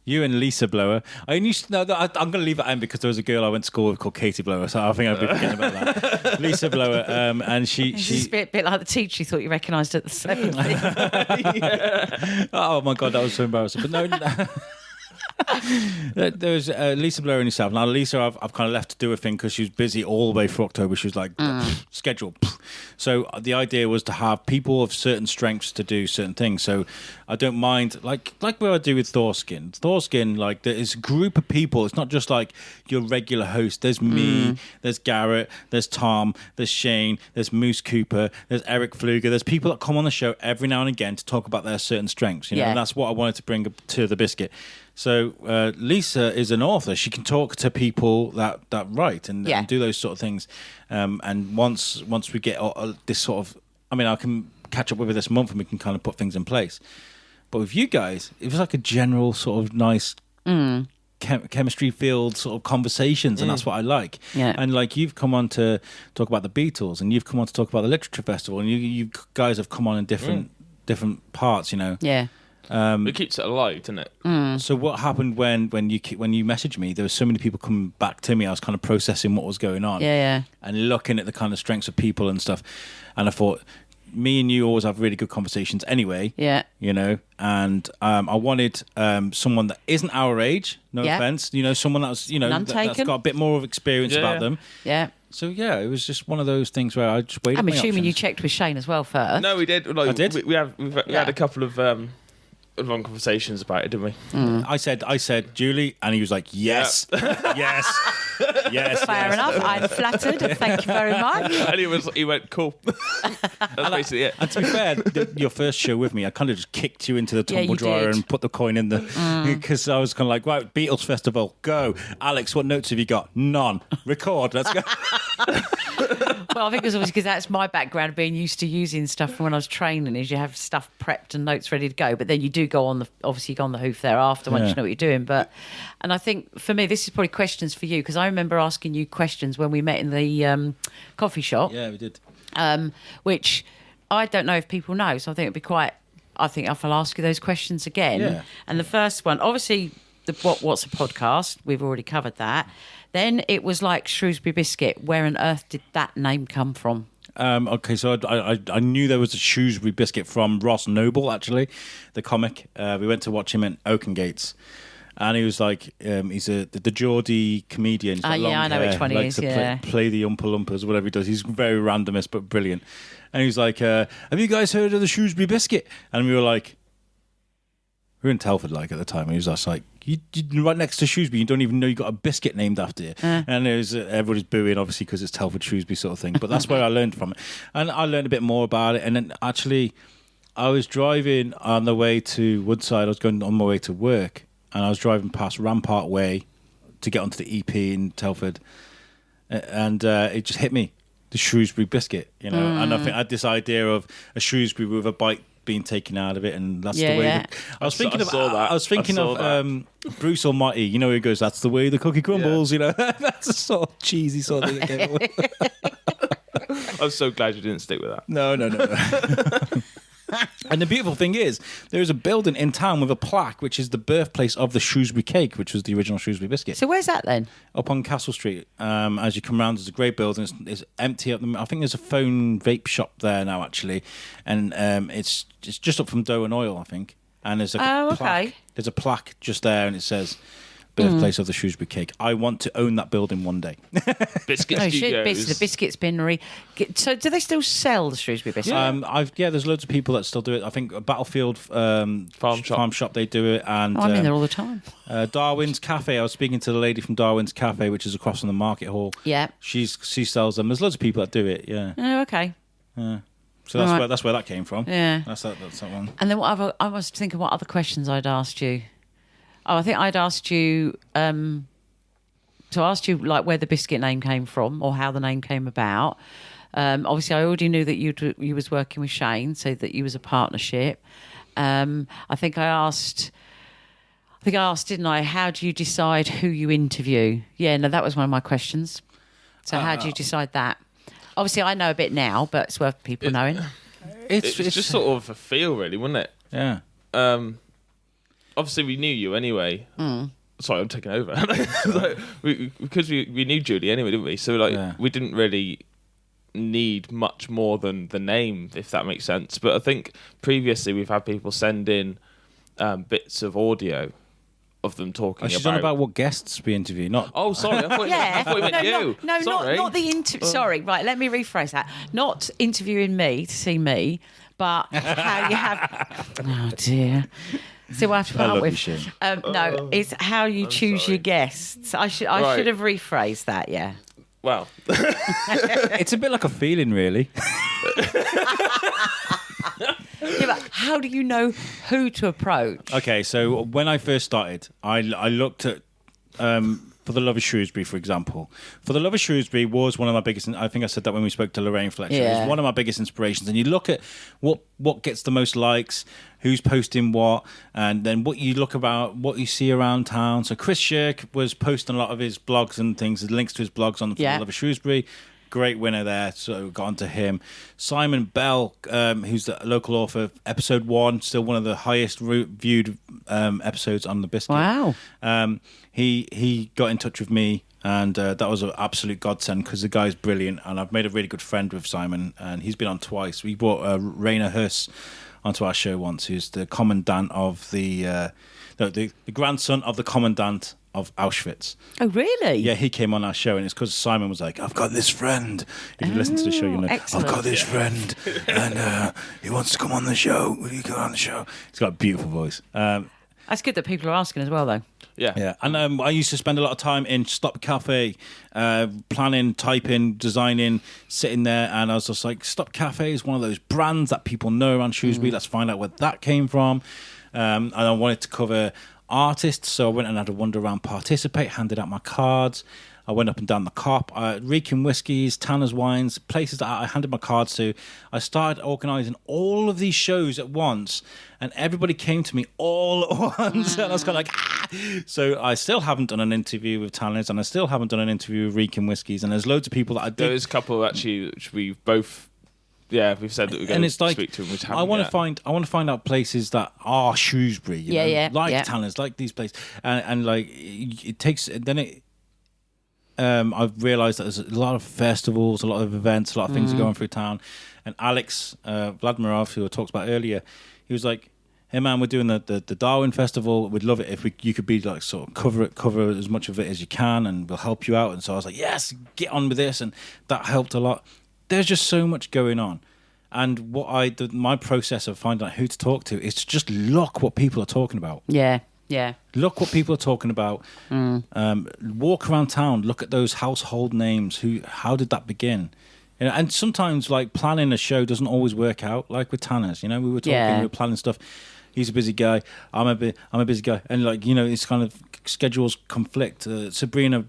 You and Lisa Blower. I'm going to leave it in because there was a girl I went to school with called Katie Blower, so I think I'll be forgetting about that. Lisa Blower, and she's a bit like the teacher you thought you recognised at the 7th. Oh my God, that was so embarrassing. But no. There was Lisa Blower and yourself. Now Lisa, I've kind of left to do a thing because she was busy all the way through October. She was like schedule. So the idea was to have people of certain strengths to do certain things. So I don't mind, like what I do with Thorskin. Thorskin, like there is a group of people. It's not just like your regular host. There's me, there's Garrett, there's Tom, there's Shane, there's Moose Cooper, there's Eric Fluger. There's people that come on the show every now and again to talk about their certain strengths. And that's what I wanted to bring to the Biscuit. So Lisa is an author. She can talk to people that write and do those sort of things. And once we get this sort of, I mean, I can catch up with her this month and we can kind of put things in place. But with you guys, it was like a general sort of nice chemistry field sort of conversations, and that's what I like. Yeah. And like you've come on to talk about the Beatles, and you've come on to talk about the Literature Festival, and you guys have come on in different parts, Yeah. It keeps it alive, doesn't it? So what happened when you messaged me? There were so many people coming back to me. I was kind of processing what was going on, and looking at the kind of strengths of people and stuff. And I thought, me and you always have really good conversations anyway. And I wanted someone that isn't our age. No offense, someone that's that's got a bit more of experience about them. Yeah. So it was just one of those things where I just waited. I'm assuming you checked with Shane as well first. No, we did. Like, I did. We had a couple of long conversations about it, didn't we? I said Julie, and he was like, yes, yes. Fair enough. I'm flattered. Thank you very much. And he went, cool. That's basically it. And to be fair, your first show with me, I kind of just kicked you into the tumble dryer and put the coin in the, because I was kind of like, right, Beatles Festival, go. Alex, what notes have you got? None. Record. Let's go. Well, I think it's obviously because that's my background, being used to using stuff from when I was training, is you have stuff prepped and notes ready to go, but then you do go on the hoof thereafter once you know what you're doing. And I think for me, this is probably questions for you, because I remember asking you questions when we met in the coffee shop. Yeah, we did. Which I don't know if people know, so I think it'd be quite. I think I'll ask you those questions again. Yeah. And the first one, obviously, what's a podcast? We've already covered that. Then it was like Shrewsbury Biscuit. Where on earth did that name come from? Okay, so I knew there was a Shrewsbury Biscuit from Ross Noble, actually, the comic. We went to watch him at Oakengates. And he was like, he's the Geordie comedian. He's got long I know hair, which one he likes is, to yeah. play the Oompa Loompas, whatever he does. He's very randomist, but brilliant. And he was like, have you guys heard of the Shrewsbury Biscuit? And we were like, we were in Telford like at the time. And he was just like, you're right next to Shrewsbury. You don't even know you got a biscuit named after you. And it was, everybody's booing, obviously, because it's Telford Shrewsbury sort of thing. But that's where I learned from it. And I learned a bit more about it. And then actually, I was driving on the way to Woodside. I was going on my way to work. And I was driving past Rampart Way to get onto the EP in Telford. And it just hit me, the Shrewsbury Biscuit, you know. And I think I had this idea of a Shrewsbury with a bite being taken out of it, and that's the way. Yeah. I was thinking saw that. I was thinking I saw of Bruce Almighty. You know, he goes, "That's the way the cookie crumbles." You know, that's a sort of cheesy sort of thing. It came up. I'm so glad you didn't stick with that. No. And the beautiful thing is, there is a building in town with a plaque, which is the birthplace of the Shrewsbury cake, which was the original Shrewsbury Biscuit. So where's that then? Up on Castle Street. As you come round, there's a great building. It's empty. I think there's a phone vape shop there now, actually. And it's just up from Doe and Oil, I think. And there's a plaque. There's a plaque just there, and it says, birthplace of the Shrewsbury cake. I want to own that building one day. Biscuit Oh, Studios. the biscuit spinnery. So, do they still sell the Shrewsbury biscuit? There's loads of people that still do it. I think Battlefield Farm Shop, they do it. And I'm in there all the time. Darwin's Cafe. I was speaking to the lady from Darwin's Cafe, which is across from the market hall. Yeah. She sells them. There's loads of people that do it. Yeah. Oh, okay. So that's where that came from. Yeah. That's that one. And then I was thinking what other questions I'd asked you. Oh, I think I'd asked you like where the biscuit name came from or how the name came about. Obviously, I already knew that you was working with Shane, so that you was a partnership. I think I asked, didn't I? How do you decide who you interview? Yeah, no, that was one of my questions. So how do you decide that? Obviously, I know a bit now, but it's worth people knowing. It's just sort of a feel, really, wasn't it? Yeah. Obviously, we knew you anyway. Sorry, I'm taking over. Because we knew Julie anyway, didn't we? So we didn't really need much more than the name, if that makes sense. But I think previously we've had people send in bits of audio of them talking She's about... on about what guests we interview, not... Oh, sorry. I thought you meant you. No, sorry. not the interview. Sorry, right, let me rephrase that. Not interviewing me to see me, but how you have... Oh, dear. See what I have to put up with. No, it's how you choose your guests. I should have rephrased that, yeah. Well. It's a bit like a feeling, really. Yeah, but how do you know who to approach? Okay, so when I first started, I looked at... For the Love of Shrewsbury, for example. For the Love of Shrewsbury was one of my biggest... I think I said that when we spoke to Lorraine Fletcher. Yeah. It was one of my biggest inspirations. And you look at what gets the most likes, who's posting what, and then what you see around town. So Chris Shirk was posting a lot of his blogs and things, links to his blogs on the Love of Shrewsbury. Great winner there, so got on to him. Simon Bell, who's the local author, episode 1, still one of the highest viewed episodes on the Biscuit. Wow. He got in touch with me, and that was an absolute godsend because the guy's brilliant, and I've made a really good friend with Simon, and he's been on twice. We brought Rainer Huss onto our show once, who's the commandant of the grandson of the commandant of Auschwitz. Oh, really? Yeah, he came on our show, and it's because Simon was like, I've got this friend. If you listen to the show, you know, excellent. I've got this friend, and he wants to come on the show. Will you come on the show? He's got a beautiful voice. That's good that people are asking as well, though. Yeah. And I used to spend a lot of time in Stop Cafe, planning, typing, designing, sitting there, and I was just like, Stop Cafe is one of those brands that people know around Shrewsbury. Let's find out where that came from. And I wanted to cover artists, so I went and had a wander around, participate, handed out my cards. I went up and down the cop, Reeking Whiskies, Tanner's Wines, places that I handed my cards to. I started organising all of these shows at once, and everybody came to me all at once, and I was kind of like, ah! So I still haven't done an interview with Tanner's, and I still haven't done an interview with Reeking Whiskies, and there's loads of people that I did. There's a couple actually which we've both Yeah, we've said that we're going to speak to him. Which I want to find out places that are Shrewsbury. You know, like Tanners, like these places, and like it takes. Then it. I've realised that there's a lot of festivals, a lot of events, a lot of things are going through town. And Alex Vladimirov, who I talked about earlier, he was like, "Hey man, we're doing the Darwin Festival. We'd love it if you could be like sort of cover as much of it as you can, and we'll help you out." And so I was like, "Yes, get on with this," and that helped a lot. There's just so much going on, and my process of finding out who to talk to is to just look what people are talking about. Yeah. Look what people are talking about. Walk around town. Look at those household names. How did that begin? You know, and sometimes like planning a show doesn't always work out. Like with Tanners, you know, we were talking, we were planning stuff. He's a busy guy. I'm a busy guy, and like you know, it's kind of schedules conflict. Sabrina,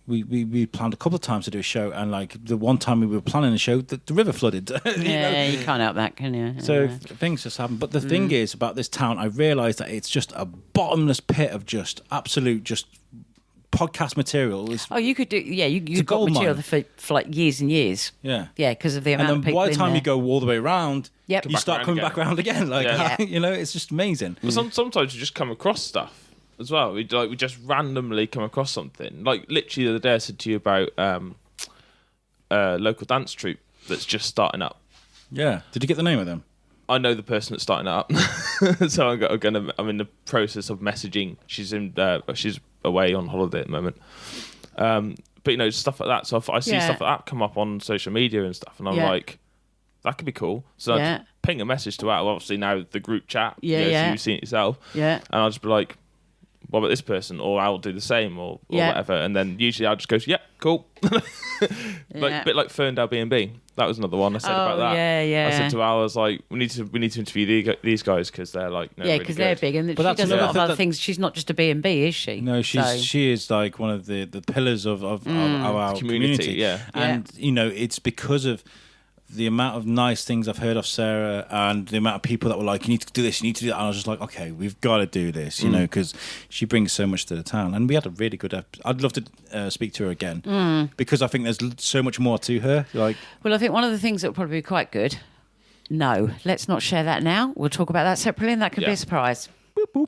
we planned a couple of times to do a show, and like the one time we were planning a show, the river flooded. You can't help that, can you? So things just happen. But the thing is about this town, I realised that it's just a bottomless pit of just absolute podcast material. You could do. Yeah, you've got material for like years and years. Yeah, because of the amount of people. By the time you go all the way around. Yep. You start coming back around again. Like, you know, it's just amazing. But sometimes you just come across stuff as well. We just randomly come across something. Like literally the other day I said to you about a local dance troupe that's just starting up. Yeah. Did you get the name of them? I know the person that's starting it up. So I'm in the process of messaging. She's away on holiday at the moment. But you know, stuff like that. So I see stuff like that come up on social media and stuff, and I'm like, that could be cool. So I ping a message to Al, obviously now the group chat. So you've seen it yourself. Yeah. And I'll just be like, what about this person? Or I'll do the same or whatever. And then usually I'll just go, cool. Like a bit like Ferndale B&B. That was another one I said about that. Yeah. I said to Al, I was like, we need to interview these guys because they're like, because they're big, and she does a lot of other things. She's not just a B&B, is she? No, she is like one of the pillars of our community. And you know, it's because of the amount of nice things I've heard of Sarah and the amount of people that were like, you need to do this, you need to do that. And I was just like, okay, we've got to do this, you know, because she brings so much to the town. And we had a really good episode. I'd love to speak to her again because I think there's so much more to her. Like, well, I think one of the things that would probably be quite good. No, let's not share that now. We'll talk about that separately, and that could be a surprise. Boop, boop.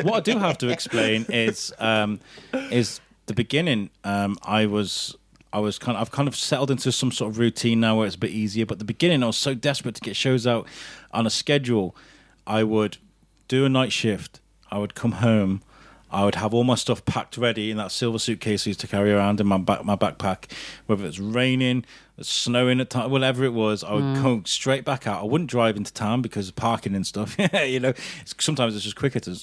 What I do have to explain is the beginning. I've kind of settled into some sort of routine now where it's a bit easier. But the beginning, I was so desperate to get shows out on a schedule. I would do a night shift. I would come home. I would have all my stuff packed ready in that silver suitcase I used to carry around in my backpack. Whether it's raining, snowing at time, whatever it was, I would go straight back out. I wouldn't drive into town because of parking and stuff. You know, sometimes it's just quicker to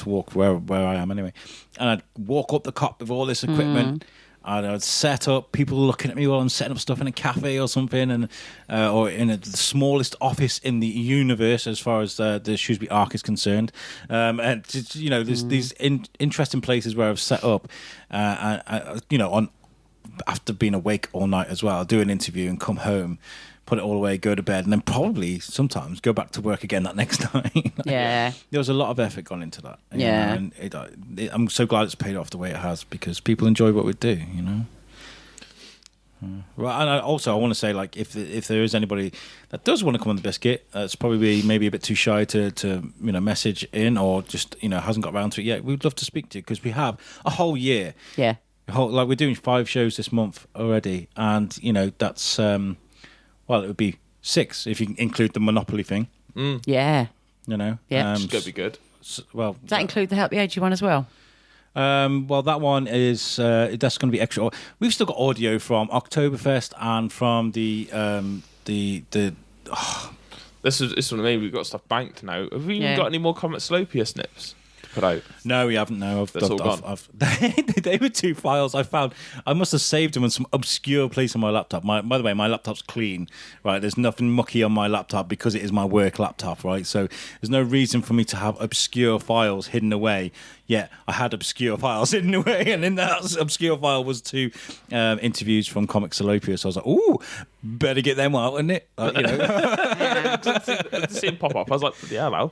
walk where I am anyway. And I'd walk up the cop with all this equipment. And I'd set up, people looking at me while I'm setting up stuff in a cafe or something, and or in the smallest office in the universe as far as the Shrewsbury Arc is concerned. And you know, there's these interesting places where I've set up, you know, after being awake all night as well, do an interview and come home, put it all away, go to bed, and then probably sometimes go back to work again that next night. Yeah. There was a lot of effort gone into that. Yeah. And I'm so glad it's paid off the way it has because people enjoy what we do, you know. Well, and I want to say, like, if there is anybody that does want to come on the Biscuit, it's probably maybe a bit too shy to you know, message in, or just, you know, hasn't got around to it yet, we'd love to speak to you because we have a whole year. Yeah. Like, we're doing 5 shows this month already, and you know, that's well, it would be 6 if you include the Monopoly thing. Yeah. You know? Yeah. It's going to be good. Well, does that include the Help the Aged one as well? Well, that one is that's going to be extra. We've still got audio from Oktoberfest and from the This is what I mean. We've got stuff banked now. Have we even got any more Comet Slopia snips to put out? No, we haven't. No, That's all gone. They were 2 files I found. I must have saved them in some obscure place on my laptop. By the way, my laptop's clean, right? There's nothing mucky on my laptop because it is my work laptop, right? So there's no reason for me to have obscure files hidden away. yet I had obscure files in a way, and in that obscure file was 2 interviews from Comic Salopia. So I was like, ooh, better get them out, isn't it? Like, To see him pop up, I was like, yeah, hello.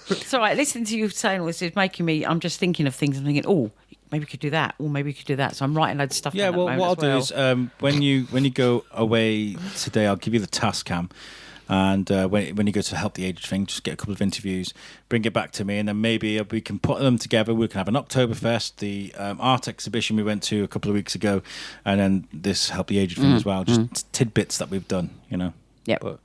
It's all right. Listening to you saying all this is making me. I'm just thinking of things. I'm thinking, oh, maybe we could do that, or maybe we could do that. So I'm writing loads of stuff. Yeah, down well, at the what I'll moment do is when you go away today, I'll give you the task cam. And when you go to Help the Aged thing, just get a couple of interviews, bring it back to me, and then maybe we can put them together. We can have an Oktoberfest, the art exhibition we went to a couple of weeks ago, and then this Help the Aged thing as well. Just tidbits that we've done, Yep. But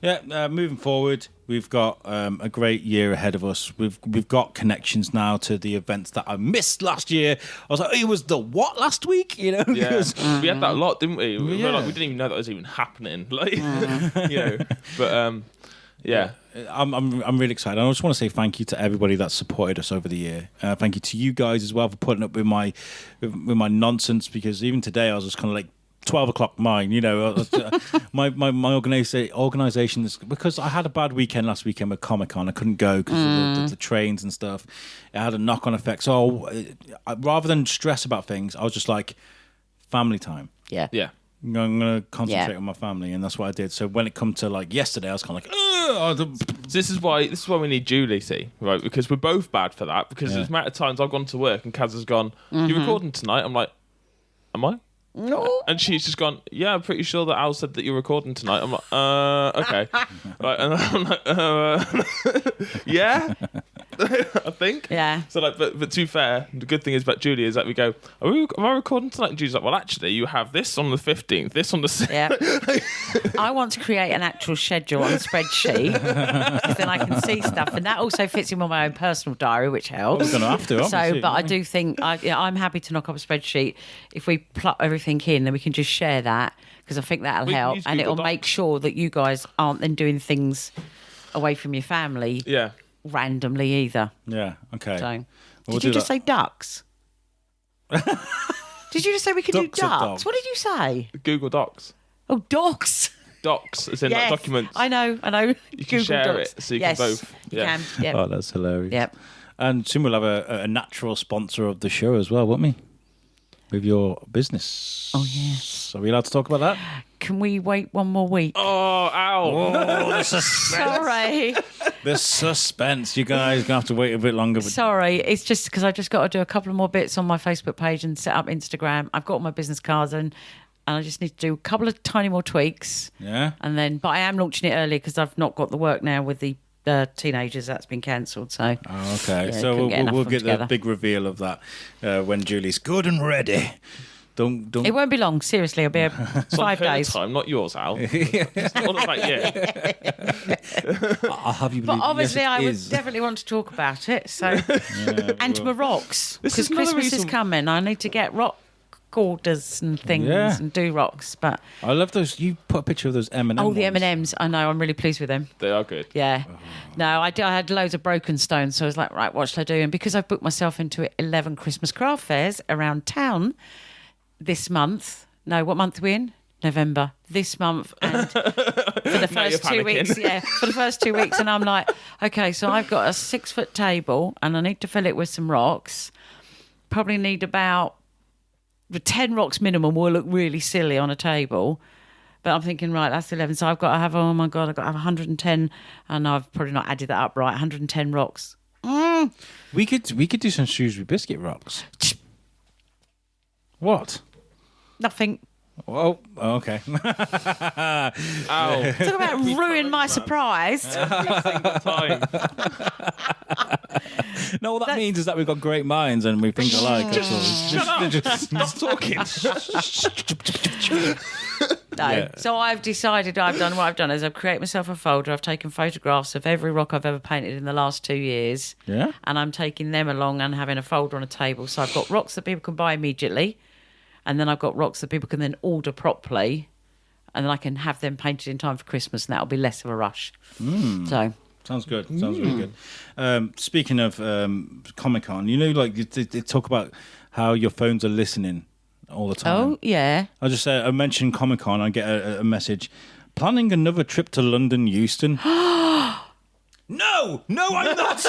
yeah, moving forward, we've got a great year ahead of us. We've got connections now to the events that I missed last year. I was like, it was the what last week? Yeah, we had that a lot, didn't we? We Yeah. were like, we didn't even know that was even happening. Like, but yeah. I'm really excited. I just want to say thank you to everybody that supported us over the year. Thank you to you guys as well for putting up with my nonsense, because even today I was just kind of like 12 o'clock mine, my organisation is, because I had a bad weekend last weekend with Comic-Con. I couldn't go because of the trains and stuff. It had a knock-on effect. So rather than stress about things, I was just like, family time. Yeah. Yeah. I'm going to concentrate on my family, and that's what I did. So when it come to like yesterday, I was kind of like, This is why we need Julie, see, right? Because we're both bad for that. Because there's amount of times I've gone to work and Kaz has gone, "You recording tonight?" I'm like, "Am I?" No. And she's just gone, "Yeah, I'm pretty sure that Al said that you're recording tonight." I'm like, okay. Right, and I'm like, yeah, I think. Yeah. So like, but to be fair, the good thing is about Julie is that we go, am I recording tonight? And Julie's like, well, actually, you have this on the 15th, this on the 6th. Yeah. I want to create an actual schedule on a spreadsheet, because then I can see stuff, and that also fits in with my own personal diary, which helps. we're going to have to. So, but I do think I'm happy to knock up a spreadsheet. If we plot everything in, then we can just share that, because I think that'll We can help, use and Google it'll make Docs. sure that you guys aren't then doing things away from your family Yeah. randomly either. Yeah. Okay. So, We'll did you do just that. say ducks? Did you just say we could Ducks do or ducks? dogs? What did you say? Google Docs. Oh, dogs. Docs, as in Yes, like documents. I know. You can share Docs. it, so you yes, can both. You Yeah. can. Yep. Oh, that's hilarious. Yep. And soon we'll have a natural sponsor of the show as well, won't we? With your business. Oh, yes. Are we allowed to talk about that? Can we wait one more week? Oh, ow. Oh, the suspense. Sorry. The suspense. You guys are going to have to wait a bit longer. But Sorry. It's just because I just got to do a couple of more bits on my Facebook page and set up Instagram. I've got all my business cards and I just need to do a couple of tiny more tweaks. yeah. And then, but I am launching it early because I've not got the work now with the teenagers. That's been cancelled. So Oh, okay. Yeah, So couldn't get enough we'll of them get the together. big reveal of that when Julie's good and ready. Don't. it won't be long. Seriously, I'll be 5 Her days. time, not yours, Al. It's all about you. I'll have you But believe. obviously, yes, I it would is. definitely want to talk about it. So, Yeah, and well. my rocks, This because is another Christmas is reason- coming. I need to get rock orders and things Yeah. and do rocks. But I love those. You put a picture of those M&M. oh, the ones. M&Ms. I know. I'm really pleased with them. They are good. Yeah. No, I had loads of broken stones, so I was like, right, what should I do? And because I've booked myself into 11 Christmas craft fairs around town this month. No, what month are we in? November. This month. And for the Now you're first 2 weeks. panicking. Yeah, for the first 2 weeks. And I'm like, okay, so I've got a 6-foot table and I need to fill it with some rocks. Probably need about 10 rocks minimum will look really silly on a table. But I'm thinking, right, that's 11. So I've got to have, oh my God, I've got to have 110. And I've probably not added that up right. 110 rocks. We could do some Shrewsbury Biscuit rocks. What? Nothing. Oh, okay. Ow. Talk about ruin my surprise. Every single time. No, what that means is that we've got great minds and we think alike. That's all. Shut up. Stop talking. No. Yeah. So I've decided what I've done is I've created myself a folder. I've taken photographs of every rock I've ever painted in the last 2 years. Yeah. And I'm taking them along and having a folder on a table. So I've got rocks that people can buy immediately. And then I've got rocks that people can then order properly. And then I can have them painted in time for Christmas, and that'll be less of a rush. So Sounds good. Sounds really good. Speaking of Comic-Con, you know, like they talk about how your phones are listening all the time. oh yeah. I mentioned Comic-Con. I get a message. Planning another trip to London, Euston. No, I'm not.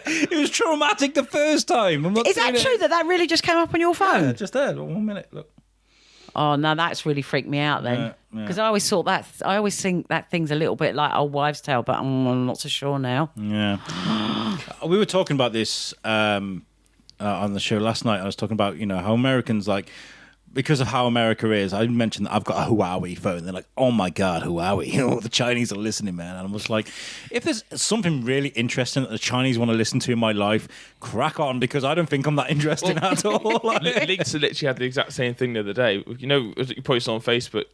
It was traumatic the first time. I'm not Is that doing true it. that really just came up on your phone? Yeah, just there. 1 minute. Look. Oh no, that's really freaked me out then. Yeah. Because I always think that thing's a little bit like old wives' tale, but I'm not so sure now. Yeah. We were talking about this on the show last night. I was talking about, how Americans, like, because of how America is, I mentioned that I've got a Huawei phone. They're like, oh my God, Huawei. The Chinese are listening, man. And I was like, if there's something really interesting that the Chinese want to listen to in my life, crack on, because I don't think I'm that interesting at all. Lisa literally had the exact same thing the other day. You posted on Facebook,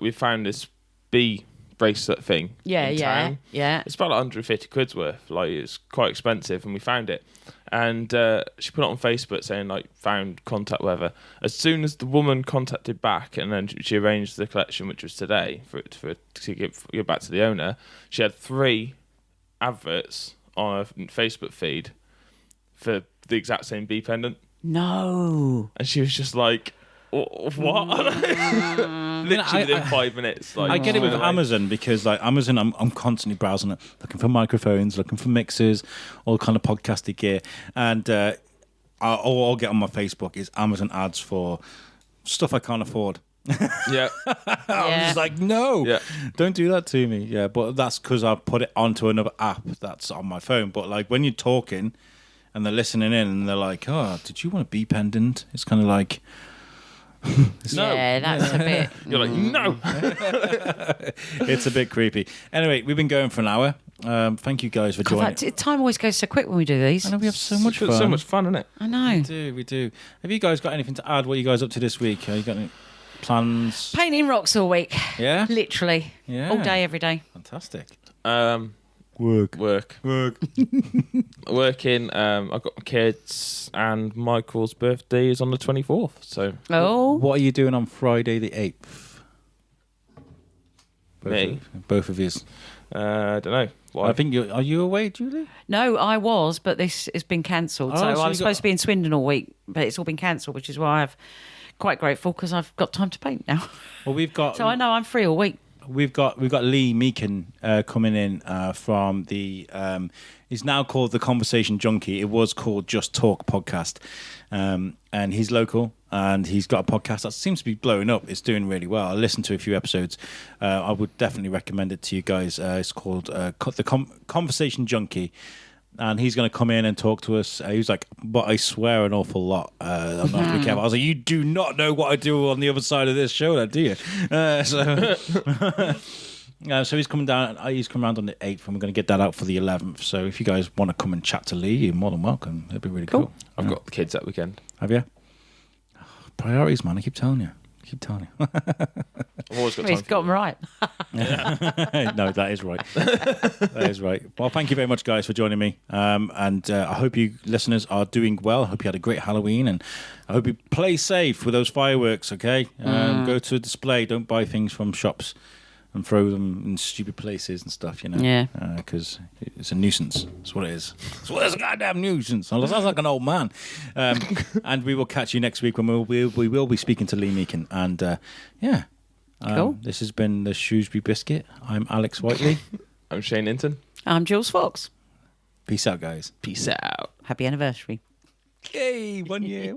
we found this bee bracelet thing in town. Yeah. It's about like 150 quid's worth. Like, it's quite expensive, and we found it. And she put it on Facebook saying, like, found, contact, whatever. As soon as the woman contacted back, and then she arranged the collection, which was today, to give back to the owner, she had 3 adverts on her Facebook feed for the exact same bee pendant. No. And she was just like, what? Literally within 5 minutes. Like, I get it with Amazon, because like Amazon, I'm constantly browsing it, looking for microphones, looking for mixers, all kind of podcasty gear, and all I'll get on my Facebook is Amazon ads for stuff I can't afford. Yeah. I'm just like, no, don't do that to me. Yeah, but that's because I put it onto another app that's on my phone. But like when you're talking and they're listening in and they're like, oh, did you want a bee pendant? It's kind of like, no. Yeah, that's a bit. You're like, no. it's a bit creepy. Anyway, we've been going for an hour. Thank you guys for joining. Time always goes so quick when we do these. I know we have so much fun. So much fun, isn't it? I know. We do. Have you guys got anything to add? What are you guys up to this week? Have you got any plans? Painting rocks all week. Yeah? Literally. Yeah. All day, every day. Fantastic. Work. Working. I've got my kids, and Michael's birthday is on the 24th. So. Oh. What are you doing on Friday the 8th? Both of you. I don't know. Why? I think are you away, Julie? No, I was, but this has been cancelled. So I was supposed to be in Swindon all week, but it's all been cancelled, which is why I'm quite grateful, because I've got time to paint now. Well, we've got. So I know I'm free all week. We've got Lee Meakin coming in from the. He's now called the Conversation Junkie. It was called Just Talk Podcast, and he's local, and he's got a podcast that seems to be blowing up. It's doing really well. I listened to a few episodes. I would definitely recommend it to you guys. It's called the Conversation Junkie. And he's going to come in and talk to us. He was like, but I swear an awful lot. I'm not to be careful. I was like, you do not know what I do on the other side of this show, do you? So he's coming down. He's coming around on the 8th, and we're going to get that out for the 11th. So if you guys want to come and chat to Lee, you're more than welcome. It'd be really cool. I've got the kids that weekend. Have you? Priorities, man. I keep telling you. I've always got time. He's got them right. No, that is right. That is right. Well, thank you very much, guys, for joining me. And I hope you listeners are doing well. I hope you had a great Halloween, and I hope you play safe with those fireworks, okay? Go to a display. Don't buy things from shops and throw them in stupid places and stuff, Yeah. Because it's a nuisance. That's what it is. It's a goddamn nuisance. I sound like an old man. And we will catch you next week when we will be speaking to Lee Meakin. And Cool. This has been the Shrewsbury Biscuit. I'm Alex Whiteley. I'm Shane Hinton. I'm Jules Fox. Peace out, guys. Peace out. Happy anniversary. Yay, 1 year.